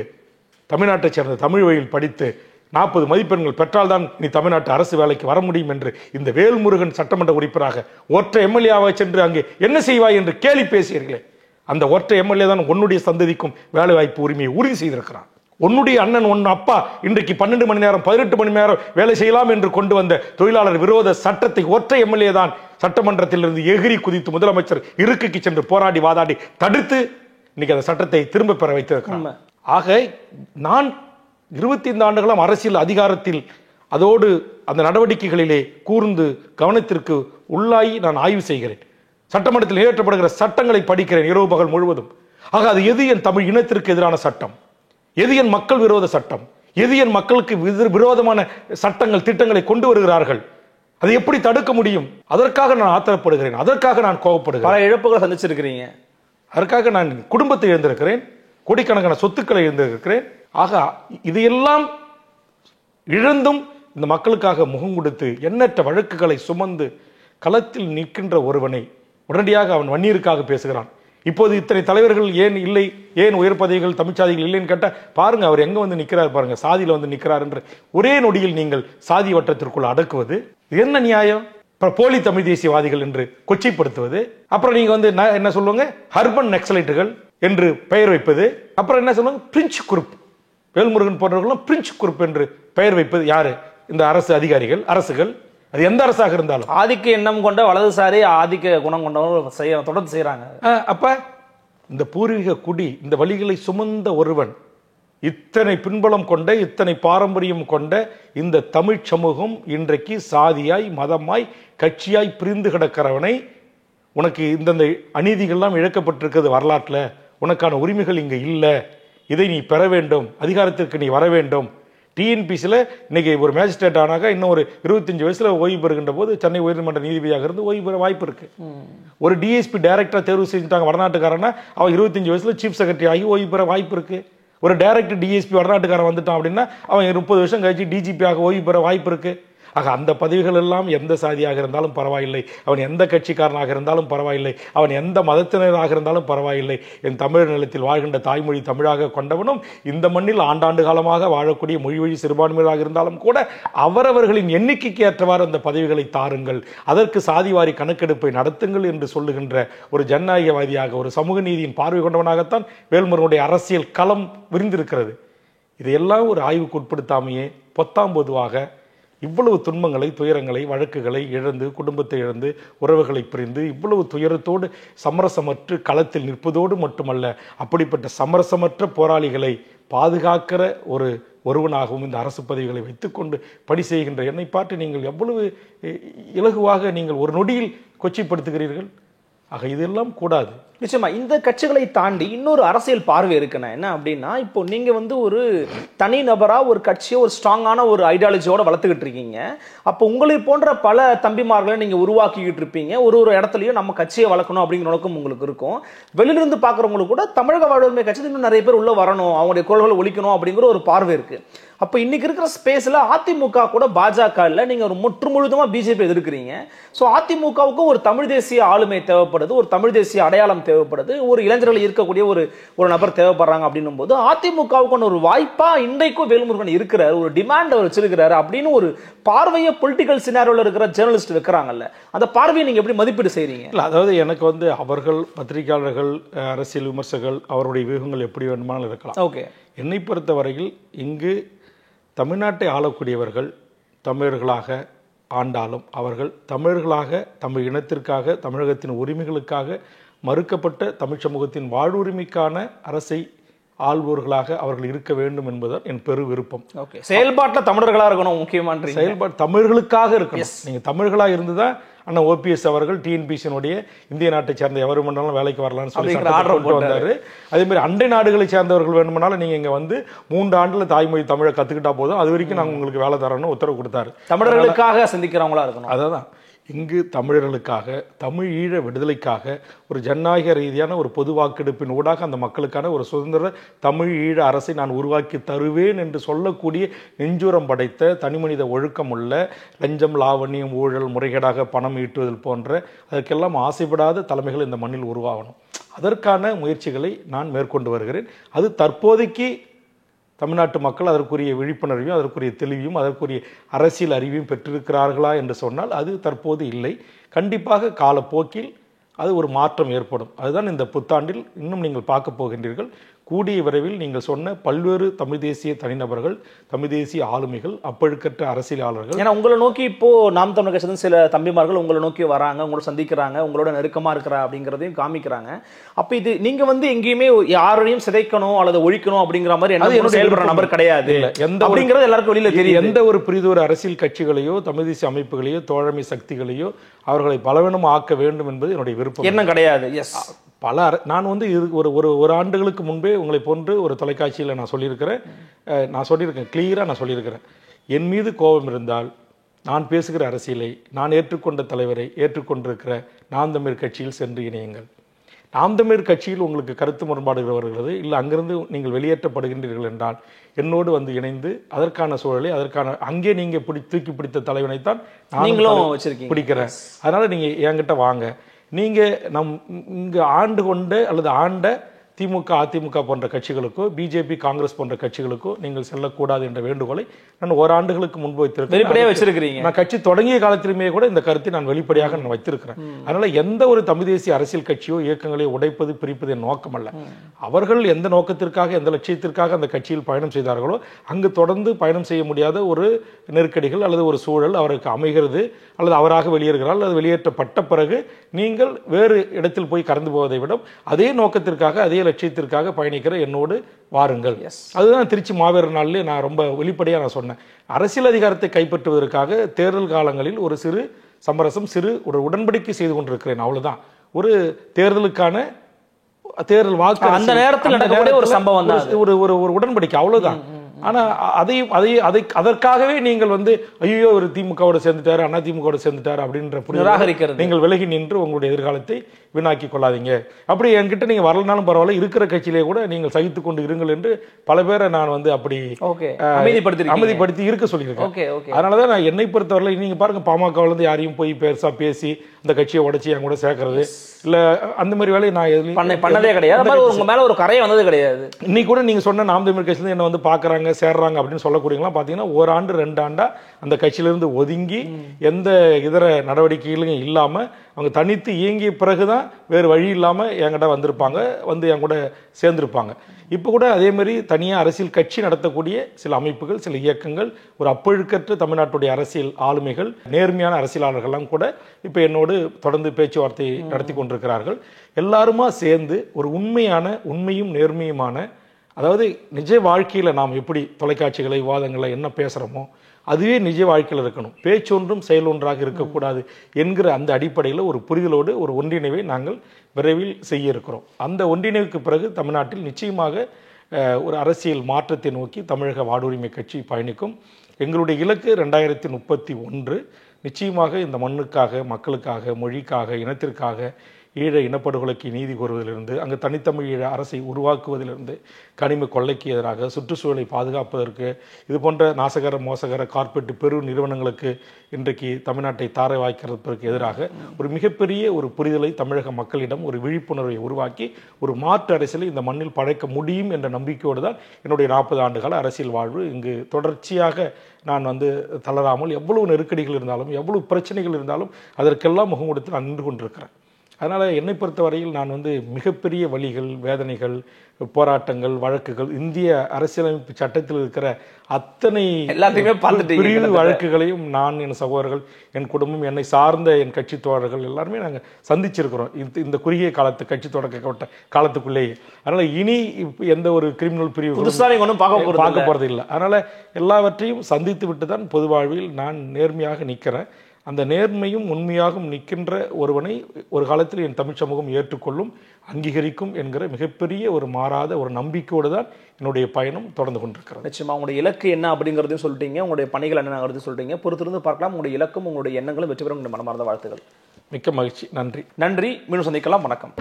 தமிழ்நாட்டை சேர்ந்த தமிழ் வழியில் படித்து 40 மதிப்பெண்கள் பெற்றால்தான் நீ தமிழ்நாட்டு அரசு வேலைக்கு வர முடியும் என்று இந்த வேல்முருகன் சட்டமன்ற உறுப்பினராக ஒற்றை எம்எல்ஏவாக சென்று அங்கே என்ன செய்வாய் என்று கேலி பேசியீர்களே, அந்த ஒற்றை எம்எல்ஏ தான் உன்னுடைய சந்ததிக்கும் வேலை வாய்ப்பு உரிமையை உறுதி செய்திருக்கிறார். உன்னுடைய அண்ணன், உன் அப்பா இன்றைக்கு 12 மணி நேரம் 18 மணி நேரம் வேலை செய்யலாம் என்று கொண்டு வந்த தொழிலாளர் விரோத சட்டத்தை ஒற்றை எம்எல்ஏ தான் சட்டமன்றத்தில் இருந்து எகிரி குதித்து முதலமைச்சர் இருக்கைக்கு சென்று போராடி வாதாடி தடுத்து இன்னைக்கு அந்த சட்டத்தை திரும்ப பெற வைத்திருக்கிறார். ஆக நான் 25 ஆண்டுகளும் அரசியல் அதிகாரத்தில் அதோடு அந்த நடவடிக்கைகளிலே கூர்ந்து கவனத்திற்கு உள்ளாகி நான் ஆய்வு செய்கிறேன். சட்டமன்றத்தில் நிறைவேற்றப்படுகிற சட்டங்களை படிக்கிறேன் இரவு பகல் முழுவதும். ஆக அது எது என் தமிழ் இனத்திற்கு எதிரான சட்டம், எது என் மக்கள் விரோத சட்டம், எது என் மக்களுக்கு விரோதமான சட்டங்கள், திட்டங்களை கொண்டு வருகிறார்கள், அதை எப்படி தடுக்க முடியும்? அதற்காக நான் ஆத்திரப்படுகிறேன், அதற்காக நான் கோபப்படுகிறேன். பல இழப்புகளை சந்திச்சிருக்கிறீங்க. அதற்காக நான் குடும்பத்தை இழந்திருக்கிறேன், கோடிக்கணக்கான சொத்துக்களை இழந்திருக்கிறேன். ஆக இதையெல்லாம் இழந்தும் இந்த மக்களுக்காக முகம் கொடுத்து எண்ணற்ற வழக்குகளை சுமந்து களத்தில் நிற்கின்ற ஒருவனை உடனடியாக அவன் வன்னியருக்காக பேசுகிறான். இப்போது இத்தனை தலைவர்கள் ஏன் இல்லை, ஏன் உயர் பதவிகள் தமிழ்ச்சாதிகள் இல்லைன்னு கேட்டா பாருங்க, அவர் எங்க வந்து நிற்கிறார் பாருங்க, சாதியில வந்து நிற்கிறார் என்று ஒரே நொடியில் நீங்கள் சாதி வட்டத்திற்குள் அடக்குவது என்ன நியாயம்? போலி தமிழ் தேசியவாதிகள் என்று கொச்சைப்படுத்துவது, அப்புறம் நீங்க வந்து என்ன சொல்லுவாங்க, ஹர்பன் நக்சலைட்டுகள் என்று பெயர் வைப்பது, அப்புறம் என்ன சொல்லுவாங்க, பிரின்ச் குரூப், வேல்முருகன் போன்றவர்களும் பிரின்ச் குரூப் என்று பெயர் வைப்பது யாரு? இந்த அரசு அதிகாரிகள், அரசுகள், அது எந்த அரசாக இருந்தாலும் ஆதிக்க எண்ணம் கொண்ட வலதுசாரி ஆதிக்க குணம் கொண்டவங்க தொடர்ந்து செய்யறாங்க. அப்ப இந்த பூர்வீக குடி, இந்த வழிகளை சுமந்த ஒருவன், இத்தனை பின்புலம் கொண்ட, இத்தனை பாரம்பரியம் கொண்ட இந்த தமிழ் சமூகம் இன்றைக்கு சாதியாய், மதமாய், கட்சியாய் பிரிந்து கிடக்கிறவனை, உனக்கு இந்தந்த அநீதிகள்லாம் இழக்கப்பட்டிருக்கிறது வரலாற்றில், உனக்கான உரிமைகள் இங்கே இல்லை, இதை நீ பெற வேண்டும், அதிகாரத்திற்கு நீ வர வேண்டும். டிஎன்பிசியில் இன்னைக்கு ஒரு மேஜிஸ்ட்ரேட் ஆனாக்க இன்னும் ஒரு 25 வயசுல ஓய்வு பெறுகின்ற போது சென்னை உயர்நீதிமன்ற நீதிபதியாக இருந்து ஓய்வு பெற வாய்ப்பு இருக்கு. ஒரு டிஎஸ்பி டைரக்டரா தேர்வு செஞ்சுட்டாங்க வடநாட்டுக்காரனா, அவன் 25 வயசுல சீஃப் செக்ரட்டரி ஆகி ஓய்வு பெற வாய்ப்பு இருக்கு. ஒரு டைரக்டர் டிஎஸ்பி வடநாட்டுக்காரன் வந்துட்டான் அப்படின்னா அவன் 30 வருஷம் கழிச்சு டிஜிபி ஆக ஓய்வு பெற வாய்ப்பு இருக்கு. ஆக அந்த பதவிகள் எல்லாம் எந்த சாதியாக இருந்தாலும் பரவாயில்லை, அவன் எந்த கட்சிக்காரனாக இருந்தாலும் பரவாயில்லை, அவன் எந்த மதத்தினராக இருந்தாலும் பரவாயில்லை, என் தமிழ் நிலத்தில் வாழ்கின்ற தாய்மொழி தமிழாக கொண்டவனும் இந்த மண்ணில் ஆண்டாண்டு காலமாக வாழக்கூடிய மொழி வழி சிறுபான்மையாக இருந்தாலும் கூட அவரவர்களின் எண்ணிக்கைக்கு ஏற்றவாறு அந்த பதவிகளை தாருங்கள், அதற்கு சாதிவாரி கணக்கெடுப்பை நடத்துங்கள் என்று சொல்லுகின்ற ஒரு ஜனநாயகவாதியாக, ஒரு சமூக நீதியின் பார்வை கொண்டவனாகத்தான் வேல்முருகனுடைய அரசியல் களம் விரிந்திருக்கிறது. இதையெல்லாம் ஒரு ஆய்வுக்கு உட்படுத்தாமையே பொத்தாம் பொதுவாக இவ்வளவு துன்பங்களை, துயரங்களை, வழக்குகளை இழந்து, குடும்பத்தை இழந்து, உறவுகளை பிரிந்து, இவ்வளவு துயரத்தோடு சமரசமற்று களத்தில் நிற்பதோடு மட்டுமல்ல, அப்படிப்பட்ட சமரசமற்ற போராளிகளை பாதுகாக்கிற ஒருவனாகவும் இந்த அரசு பதவிகளை வைத்துக்கொண்டு பணி செய்கின்ற என்னை பார்த்து நீங்கள் எவ்வளவு இலகுவாக நீங்கள் ஒரு நொடியில் கொச்சைப்படுத்துகிறீர்கள். ஆக இதெல்லாம் கூடாது. நிச்சயமா இந்த கட்சிகளை தாண்டி இன்னொரு அரசியல் பார்வை இருக்குண்ணா. என்ன அப்படின்னா, இப்போ நீங்க வந்து ஒரு தனி நபரா ஒரு கட்சியை ஒரு ஸ்ட்ராங்கான ஒரு ஐடியாலஜியோட வளர்த்துக்கிட்டு இருக்கீங்க. அப்போ உங்களை போன்ற பல தம்பிமார்களை நீங்க உருவாக்கிக்கிட்டு இருப்பீங்க. ஒரு இடத்துலயும் நம்ம கட்சியை வளர்க்கணும் அப்படிங்கிற நோக்கம் உங்களுக்கு இருக்கும். வெளியிலிருந்து பாக்குறவங்களுக்கு கூட தமிழக வாழ்வுரிமை கட்சி இன்னும் நிறைய பேர் உள்ள வரணும், அவங்களுடைய குரல்களை ஒழிக்கணும் அப்படிங்கிற ஒரு பார்வை இருக்கு. அப்ப இன்னைக்கு இருக்கிற ஸ்பேஸ்ல அதிமுக கூட பாஜக இல்ல, நீங்க ஒரு முற்றுமுழுதுமா பிஜேபி எதிர்க்கிறீங்க. சோ அதிமுகவுக்கு ஒரு தமிழ் தேசிய ஆளுமை தேவைப்படுது, ஒரு தமிழ் தேசிய அடையாளம் தேவைப்படுது, ஒரு இளைஞர்கள் இருக்கக்கூடிய ஒரு நபர் தேவைப்படுறாங்க அப்படின்னும் போது அதிமுகவுக்கு ஒரு வாய்ப்பா இன்றைக்கும் வேல்முருகன் இருக்கிறார், ஒரு டிமாண்ட் அவர் வச்சிருக்கிறாரு அப்படின்னு ஒரு பார்வையை பொலிட்டிக்கல் சினாரியோல இருக்கிற ஜேர்னலிஸ்ட் வைக்கிறாங்கல்ல, அந்த பார்வையை நீங்க எப்படி மதிப்பீடு செய்றீங்க? அதாவது எனக்கு வந்து அவர்கள் பத்திரிகையாளர்கள், அரசியல் விமர்சகர்கள், அவருடைய வியூகங்கள் எப்படி வேண்டுமானாலும் இருக்கலாம். ஓகே, என்னை பொறுத்த வரையில் இங்கு தமிழ்நாட்டை ஆளக்கூடியவர்கள் தமிழர்களாக ஆண்டாலும் அவர்கள் தமிழர்களாக, தமிழ் இனத்திற்காக, தமிழகத்தின் உரிமைகளுக்காக மறுக்கப்பட்ட தமிழ் சமூகத்தின் வாழ்வுரிமைக்கான அரசை ஆள்வோர்களாக அவர்கள் இருக்க வேண்டும் என்பதுதான் என் பெரு விருப்பம். செயல்பாட்டில் தமிழர்களாக இருக்கணும், முக்கியமான செயல்பாடு தமிழர்களுக்காக இருக்கணும். நீங்க தமிழர்களாக இருந்துதான் அண்ணா ஓபிஎஸ் அவர்கள் டிஎன்பிசியினுடைய இந்திய நாட்டை சேர்ந்த எவரும் வேணாலும் வேலைக்கு வரலாம்னு சொல்லி கொண்டு வந்தாரு. அதே மாதிரி அண்டை நாடுகளை சேர்ந்தவர்கள் வேணுமானாலும் நீங்க இங்க வந்து 3 ஆண்டுல தாய்மொழி தமிழை கத்துக்கிட்டா போதும், அது வரைக்கும் நாங்க உங்களுக்கு வேலை தரணும்னு உத்தரவு கொடுத்தாரு. தமிழர்களுக்காக சிந்திக்கிறவங்களா இருக்கணும். அதான் இங்கு தமிழர்களுக்காக, தமிழ் ஈழ விடுதலைக்காக ஒரு ஜனநாயக ரீதியான ஒரு பொது வாக்கெடுப்பின் ஊடாக அந்த மக்களுக்கான ஒரு சுதந்திர தமிழ் ஈழ அரசை நான் உருவாக்கி தருவேன் என்று சொல்லக்கூடிய நெஞ்சுரம் படைத்த தனிமனித ஒழுக்கம் உள்ள, லஞ்சம், லாவண்யம், ஊழல், முறைகேடாக பணம் ஈட்டுவதில் போன்ற அதற்கெல்லாம் ஆசைப்படாத தலைமைகள் இந்த மண்ணில் உருவாகணும். அதற்கான முயற்சிகளை நான் மேற்கொண்டு வருகிறேன். அது தற்போதைக்கு தமிழ்நாட்டு மக்கள் அதற்குரிய விழிப்புணர்வையும், அதற்குரிய தெளிவையும், அதற்குரிய அரசியல் அறிவையும் பெற்றிருக்கிறார்களா என்று சொன்னால் அது தற்போது இல்லை. கண்டிப்பாக காலப்போக்கில் அது ஒரு மாற்றம் ஏற்படும். அதுதான் இந்த புத்தாண்டில் இன்னும் நீங்கள் பார்க்க போகின்றீர்கள். கூடிய விரைவில் நீங்கள் சொன்ன பல்வேறு தமிழ் தேசிய தனிநபர்கள், தமிழ் தேசிய ஆளுமைகள், அப்பழுக்கற்ற அரசியலாளர்கள், ஏன்னா உங்களை நோக்கி இப்போ நாம் தமிழர் கட்சி சில தம்பிமார்கள் உங்களை நோக்கி வராங்க, உங்களோட சந்திக்கிறாங்க, உங்களோட நெருக்கமா இருக்கிற அப்படிங்கிறதையும் காமிக்கிறாங்க. அப்ப இது நீங்க வந்து எங்கேயுமே யாரையும் சிதைக்கணும் அல்லது ஒழிக்கணும் அப்படிங்கிற மாதிரி என்ன செயல்படுற நபர் கிடையாது. அப்படிங்கிறது எல்லாருக்கும் வெளியில தெரியும். எந்த ஒரு புரிதொரு அரசியல் கட்சிகளையோ தமிழ் தேசிய அமைப்புகளையோ தோழமை சக்திகளையோ அவர்களை பலவீனம் ஆக்க வேண்டும் என்பது என்னுடைய விருப்பம் என்ன கிடையாது. எஸ், நான் வந்து ஒரு ஆண்டுகளுக்கு முன்பே உங்களை போன்று ஒரு தொலைக்காட்சியில் நான் சொல்லியிருக்கேன் கிளியராக நான் சொல்லியிருக்கிறேன். என் மீது கோபம் இருந்தால் நான் பேசுகிற அரசியலை, நான் ஏற்றுக்கொண்ட தலைவரை ஏற்றுக்கொண்டிருக்கிற நாம் தமிழர் கட்சியில் சென்று இணையுங்கள். நாம் தமிழர் கட்சியில் உங்களுக்கு கருத்து முரண்பாடுகள் வருகிறது, இல்லை அங்கிருந்து நீங்கள் வெளியேற்றப்படுகின்றீர்கள் என்றால் என்னோடு வந்து இணைந்து அதற்கான சூழலை, அதற்கான அங்கே நீங்க தூக்கி பிடித்த தலைவனைத்தான் நான் பிடிக்கிறேன். அதனால நீங்க என்கிட்ட வாங்க. நீங்க இங்க ஆண்டு கொண்ட அல்லது ஆண்ட திமுக, அதிமுக போன்ற கட்சிகளுக்கோ, பிஜேபி, காங்கிரஸ் போன்ற கட்சிகளுக்கோ நீங்கள் செல்லக்கூடாது என்ற வேண்டுகோளை நான் ஓராண்டுகளுக்கு முன்பு வைத்திருக்கிறேன். நான் கட்சி தொடங்கிய காலத்திலுமே கூட இந்த கருத்தை நான் வெளிப்படையாக நான் வைத்திருக்கிறேன். அதனால எந்த ஒரு தமிழ் தேசிய அரசியல் கட்சியோ இயக்கங்களை உடைப்பது, பிரிப்பது என் நோக்கம் அல்ல. அவர்கள் எந்த நோக்கத்திற்காக, எந்த லட்சியத்திற்காக அந்த கட்சியில் பயணம் செய்தார்களோ அங்கு தொடர்ந்து பயணம் செய்ய முடியாத ஒரு நெருக்கடிகள் அல்லது ஒரு சூழல் அவருக்கு அமைகிறது, அல்லது அவராக வெளியேறுகிறார், அல்லது வெளியேற்றப்பட்ட பிறகு நீங்கள் வேறு இடத்தில் போய் கறந்து போவதை விட அதே நோக்கத்திற்காக, அதே லட்சியத்திற்காக பயணிக்கிற என்னோடு வாருங்கள். அதுதான் திருச்சி மாவீர நாளிலே நான் ரொம்ப வெளிப்படையாக நான் சொன்னேன். அரசியல் அதிகாரத்தை கைப்பற்றுவதற்காக தேர்தல் காலங்களில் ஒரு சிறு சமரசம், ஒரு உடன்படிக்கை செய்து கொண்டிருக்கிறேன், அவ்வளவுதான். ஒரு தேர்தலுக்கான தேர்தல் வாக்கு அந்த நேரத்தில் ஒரு சம்பவம் தான், ஒரு உடன்படிக்கை, அவ்வளவுதான். ஆனா அதற்காகவே நீங்கள் ஐயோ ஒரு திமுகவோட சேர்ந்துட்டாரு, அண்ணா திமுகவோட சேர்ந்துட்டாரு அப்படின்ற நிராகரிக்கிறது. நீங்கள் விலகி நின்று உங்களுடைய எதிர்காலத்தை வீணாக்கி கொள்ளாதீங்க. அப்படி என்கிட்ட நீங்க வரலனாலும் பரவாயில்ல, இருக்கிற கட்சியிலே கூட நீங்கள் சகித்துக் கொண்டு இருங்கள் என்று பல பேரை நான் அப்படி அமைதிப்படுத்தி இருக்க சொல்லியிருக்கேன். அதனாலதான் நான் என்னை பொறுத்தவரை, நீங்க பாருங்க, பாமக யாரையும் போய் பெருசா பேசி இந்த கட்சியை உடைச்சி என் கூட சேர்க்கறது இல்ல, அந்த மாதிரி வேலையை நான் பண்ணதே கிடையாது. உங்க மேல ஒரு கரையை வந்தது கிடையாது. இன்னைக்கு கூட நீங்க சொன்ன நாம் தமிழ் கட்சியில என்ன பாக்குறாங்க, சேர்றாங்க அப்படின்னு சொல்லக்கூடியவங்களாம் பாத்தீங்கன்னா ஓராண்டு 2 ஆண்டா அந்த கட்சியிலிருந்து ஒதுங்கி எந்த இதர நடவடிக்கைகளும் இல்லாம அவங்க தனித்து இயங்கிய பிறகுதான் வேறு வழி இல்லாம என்கிட்ட வந்திருப்பாங்க, என் கூட சேர்ந்திருப்பாங்க. இப்ப கூட அதே மாதிரி தனியா அரசியல் கட்சி நடத்தக்கூடிய சில அமைப்புகள், சில இயக்கங்கள், ஒரு அப்பழுக்கற்ற தமிழ்நாட்டுடைய அரசியல் ஆளுமைகள், நேர்மையான அரசியலாளர்கள்லாம் கூட இப்ப என்னோடு தொடர்ந்து பேச்சுவார்த்தை நடத்தி கொண்டிருக்கிறார்கள். எல்லாருமா சேர்ந்து ஒரு உண்மையும் நேர்மையுமான, அதாவது நிஜ வாழ்க்கையில நாம் எப்படி தொலைக்காட்சிகளை, விவாதங்களை என்ன பேசுறோமோ அதுவே நிஜ வாழ்க்கையில் இருக்கணும், பேச்சொன்றும் செயல் ஒன்றாக இருக்கக்கூடாது என்கிற அந்த அடிப்படையில் ஒரு புரிதலோடு ஒரு ஒன்றிணைவை நாங்கள் விரைவில் செய்ய இருக்கிறோம். அந்த ஒன்றிணைவுக்கு பிறகு தமிழ்நாட்டில் நிச்சயமாக ஒரு அரசியல் மாற்றத்தை நோக்கி தமிழக வாழ்வுரிமை கட்சி பயணிக்கும். எங்களுடைய இலக்கு 2031. நிச்சயமாக இந்த மண்ணுக்காக, மக்களுக்காக, மொழிக்காக, இனத்திற்காக, ஈழ இனப்படுகொலைக்கு நீதி கோருவதிலிருந்து, அங்கு தனித்தமிழ் ஈழ அரசை உருவாக்குவதிலிருந்து, கனிம கொள்ளைக்கு எதிராக, சுற்றுச்சூழலை பாதுகாப்பதற்கு, இது போன்ற நாசகர மோசகர கார்ப்பரேட் பெரு நிறுவனங்களுக்கு இன்றைக்கு தமிழ்நாட்டை தாரை வாய்க்கிறதுக்கு எதிராக ஒரு மிகப்பெரிய ஒரு புரிதலை தமிழக மக்களிடம், ஒரு விழிப்புணர்வை உருவாக்கி ஒரு மாற்று அரசியலை இந்த மண்ணில் படைக்க முடியும் என்ற நம்பிக்கையோடு தான் என்னுடைய 40 ஆண்டுகால அரசியல் வாழ்வு. இங்கு தொடர்ச்சியாக நான் தளராமல், எவ்வளவு நெருக்கடிகள் இருந்தாலும், எவ்வளவு பிரச்சனைகள் இருந்தாலும் அதற்கெல்லாம் முகம் கொடுத்து நான் நின்று கொண்டிருக்கிறேன். அதனால் என்னை பொறுத்தவரையில் நான் மிகப்பெரிய வழிகள், வேதனைகள், போராட்டங்கள், வழக்குகள், இந்திய அரசியலமைப்பு சட்டத்தில் இருக்கிற அத்தனை பிரிவு வழக்குகளையும் நான், என் சகோதரர்கள், என் குடும்பம், என்னை சார்ந்த என் கட்சி தோழர்கள் எல்லாருமே நாங்கள் சந்திச்சிருக்கிறோம் இந்த குறுகிய காலத்து கட்சி தொடக்கப்பட்ட காலத்துக்குள்ளேயே. அதனால இனி எந்த ஒரு கிரிமினல் பிரிவு பார்க்க போறது இல்லை. அதனால எல்லாவற்றையும் சந்தித்து விட்டு தான் பொது வாழ்வில் நான் நேர்மையாக நிற்கிறேன். அந்த நேர்மையும் உண்மையாகவும் நிற்கின்ற ஒருவனை ஒரு காலத்தில் என் தமிழ் சமூகம் ஏற்றுக்கொள்ளும், அங்கீகரிக்கும் என்கிற மிகப்பெரிய ஒரு மாறாத ஒரு நம்பிக்கையோடு தான் என்னுடைய பயணம் தொடர்ந்து கொண்டிருக்கிறது. நிச்சயமா உங்களுடைய இலக்கு என்ன அப்படிங்கிறதையும் சொல்லிட்டீங்க, உங்களுடைய பணிகள் என்னங்கிறதையும் சொல்லிட்டீங்க. பொறுத்திருந்து பார்க்கலாம். உங்களுடைய இலக்கும் உங்களுடைய எண்ணங்களும் வெற்றி பெறும். மனமார்ந்த வாழ்த்துக்கள். மிக்க மகிழ்ச்சி. நன்றி. மீண்டும் சந்திக்கலாம். வணக்கம்.